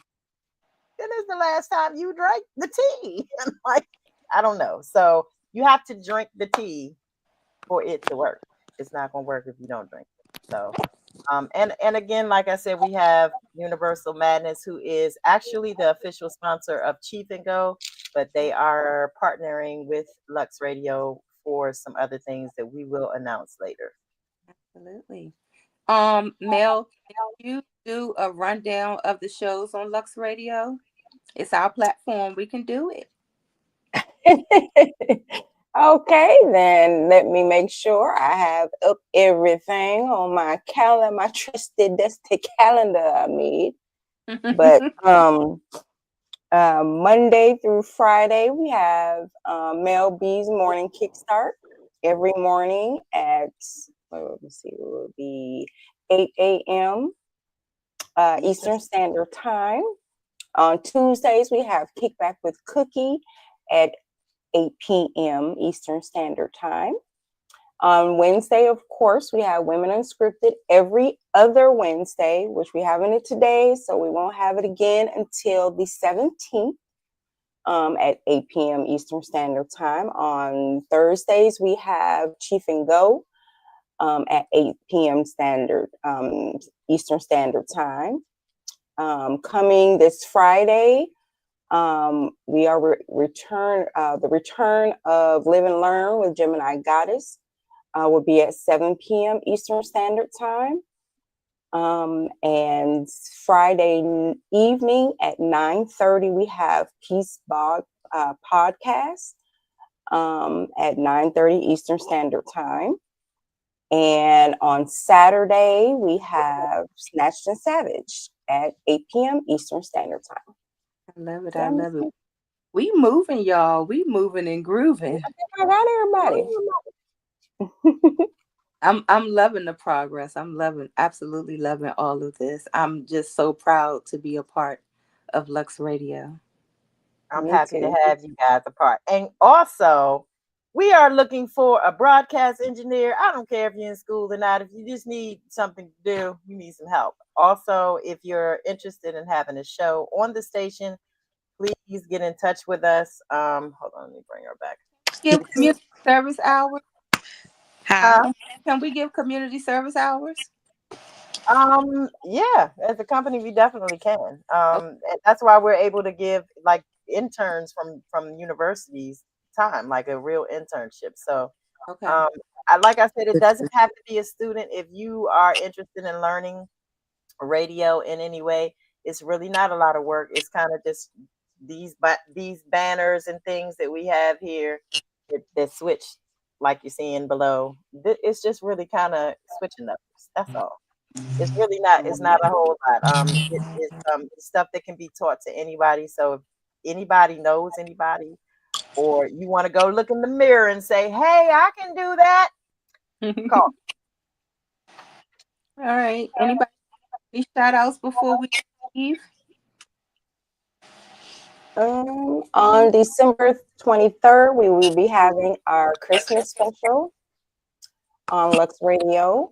when is the last time you drank the tea? And like, I don't know. So you have to drink the tea for it to work. It's not gonna work if you don't drink it. So and again, like I said, we have Universal Madness, who is actually the official sponsor of Chief and Go, but they are partnering with Lux Radio for some other things that we will announce later. Absolutely. Mel, can you do a rundown of the shows on Lux Radio? It's our platform. We can do it. Okay, then let me make sure I have up everything on my calendar, my trusted dusty calendar I made. But Monday through Friday, we have Mel B's Morning Kickstart every morning at, let me see, it will be 8 a.m. Eastern Standard Time. On Tuesdays, we have Kickback with Cookie at 8 p.m. Eastern Standard Time. On Wednesday, of course, we have Women Unscripted every other Wednesday, which we having it today, so we won't have it again until the 17th at 8 p.m. Eastern Standard Time. On Thursdays, we have Chief and Go at 8 p.m. Eastern Standard Time. Coming this Friday, we are the return of Live and Learn with Gemini Goddess will be at 7 p.m. Eastern Standard Time. And Friday evening at 9:30, we have Peace Bog podcast at 9:30 Eastern Standard Time. And on Saturday, we have Snatched and Savage at 8 p.m. Eastern Standard Time. I love it. I love it. We moving, y'all. We moving and grooving. I think I got everybody. I'm loving the progress. I'm absolutely loving all of this. I'm just so proud to be a part of Lux Radio. I'm Me happy to too. have you guys a part. And also, we are looking for a broadcast engineer. I don't care if you're in school or not. If you just need something to do, you need some help. Also, if you're interested in having a show on the station, please get in touch with us. Hold on, let me bring her back. Give community service hours. Hi. Uh, Can we give community service hours? yeah, as a company, we definitely can. Okay. And that's why we're able to give like interns from universities time, like a real internship. So, Okay. um, like I said, it doesn't have to be a student. If you are interested in learning radio in any way, it's really not a lot of work. It's kind of just these banners and things that we have here that switch, like you're seeing below. It's just really kind of switching numbers. That's all. It's really not. It's not a whole lot. It's stuff that can be taught to anybody. So if anybody knows anybody, or you want to go look in the mirror and say, "Hey, I can do that," call. All right. Anybody any shout outs before we leave? On December 23rd, we will be having our Christmas special on Lux Radio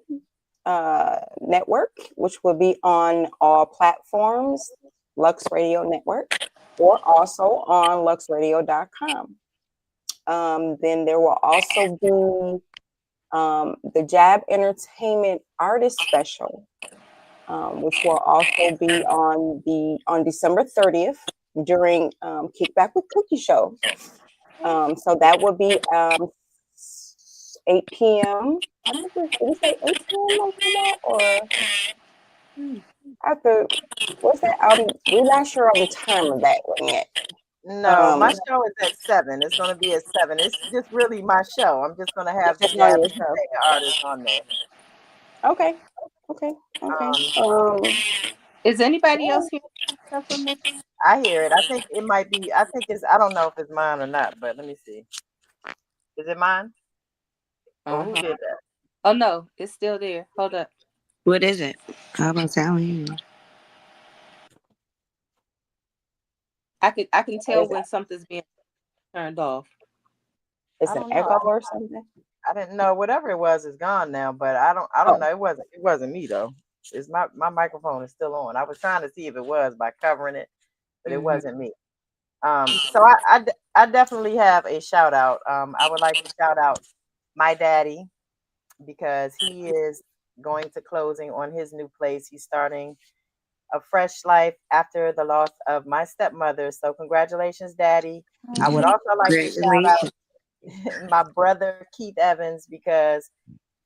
Network, which will be on all platforms, Lux Radio Network, or also on luxradio.com. Then there will also be the J.A.B Entertainment Artist Special, which will also be on December 30th during Kickback with Cookie Show. So that will be 8 p.m. I think did we say 8 p.m. like that or after what's that? We're not sure on the time of that one yet. No, my show is at 7. It's going to be at 7. It's just really my show. I'm just going to have It's the just on Jab your show. Entertainment artists on there. Okay. Okay. Is anybody Yeah. else here stuff from me? I hear it. I think it might be. I think it's. I don't know if it's mine or not, but let me see. Is it mine? Or who Uh-huh. did that? Oh no, it's still there. Hold up. What is it? How about sound here? I can tell Is when something's being turned off. I it's an don't know. echo or something? I didn't know. Whatever it was is gone now. But I don't. I don't Oh, know. It wasn't me though. It's my microphone is still on. I was trying to see if it was by covering it, but it Mm-hmm. wasn't me. So I definitely have a shout out. I would like to shout out my daddy because he is going to closing on his new place. He's starting a fresh life after the loss of my stepmother. So congratulations, daddy. I would also like to shout Congratulations. out my brother Keith Evans because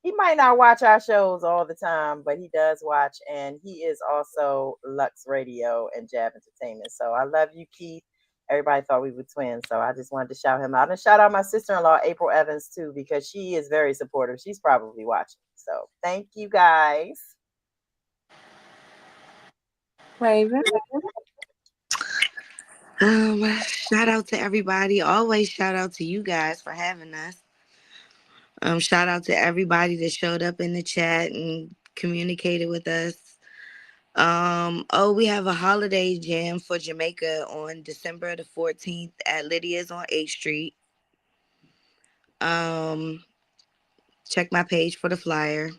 he might not watch our shows all the time, but he does watch, and he is also Lux Radio and Jab Entertainment. So I love you, Keith. Everybody thought we were twins, so I just wanted to shout him out and shout out my sister-in-law April Evans too because she is very supportive. She's probably watching. So thank you guys. Raven. Shout out to everybody. Always shout out to you guys for having us. Shout out to everybody that showed up in the chat and communicated with us. We have a holiday jam for Jamaica on December the 14th at Lydia's on 8th Street. Um, Check my page for the flyer.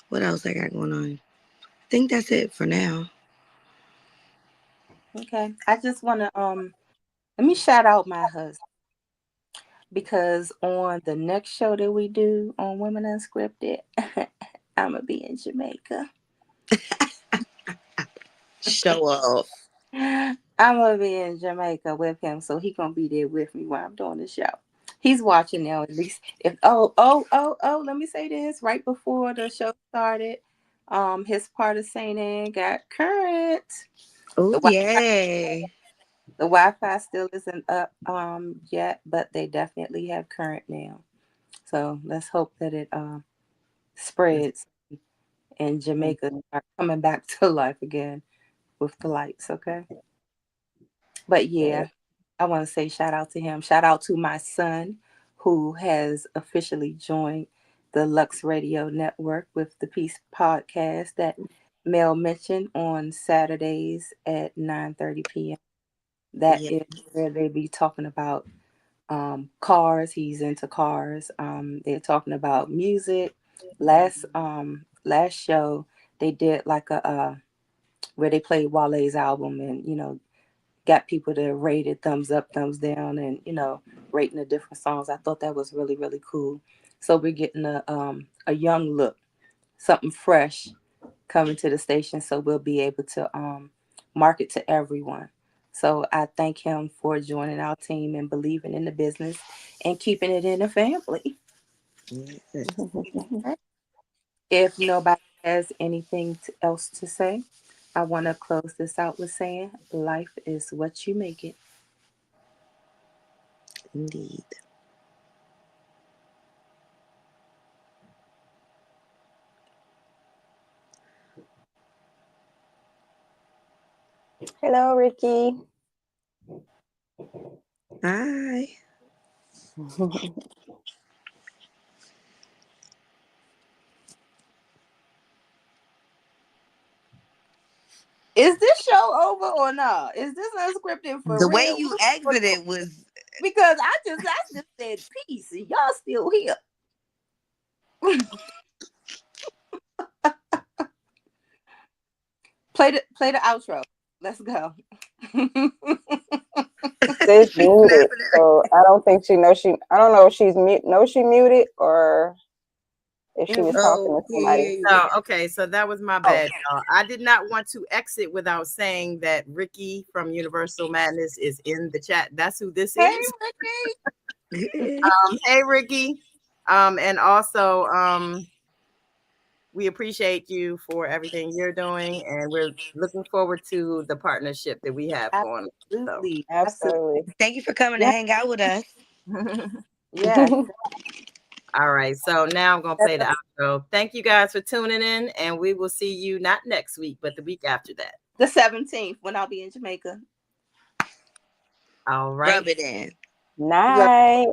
What else I got going on? I think that's it for now. Okay. I just want to let me shout out my husband because on the next show that we do on Women Unscripted, I'm gonna be in Jamaica. Show off. I'm gonna be in Jamaica with him, so he gonna be there with me while I'm doing the show. He's watching now, at least. If let me say this right before the show started, his part of Saint Anne got current. Oh, The Wi-Fi, yay. the Wi-Fi still isn't up yet, but they definitely have current now. So let's hope that it spreads and Jamaica Mhm. are coming back to life again with the lights. Okay. But Yeah. yeah, I want to say shout out to him. Shout out to my son who has officially joined the Lux Radio Network with the Peace Podcast that Mel mentioned on Saturdays at 9:30 p.m. That Yeah. is where they be talking about cars. He's into cars. They're talking about music. Last show they did like a where they played Wale's album and got people to rate it thumbs up, thumbs down, and rating the different songs. I thought that was really really cool. So we're getting a young look, something fresh coming to the station, so we'll be able to market to everyone. So I thank him for joining our team and believing in the business and keeping it in the family. Yeah. If nobody has anything else to say, I want to close this out with saying life is what you make it. Indeed. Hello, Ricky. Hi. Is this show over or not? Is this unscripted for The way real? you exited was Because I just said peace and y'all still here. Play the outro. Let's go. Sis she's muted, snapping at so I don't think she knows she. I don't know if she's mute. No, she muted or if she was talking Oh, to somebody. yeah. Oh, okay. So that was my Oh, bad, y'all. I did not want to exit without saying that Ricky from Universal Madness is in the chat. That's who this hey is. Ricky. Hey, Ricky. And also, we appreciate you for everything you're doing, and we're looking forward to the partnership that we have going. So, Absolutely. Absolutely. Absolutely. Thank you for coming to Yeah. hang out with us. Yes. all right. So now I'm gonna play the outro. Thank you guys for tuning in, and we will see you not next week, but the week after that. The 17th when I'll be in Jamaica. All right. Rub it in. Love Night.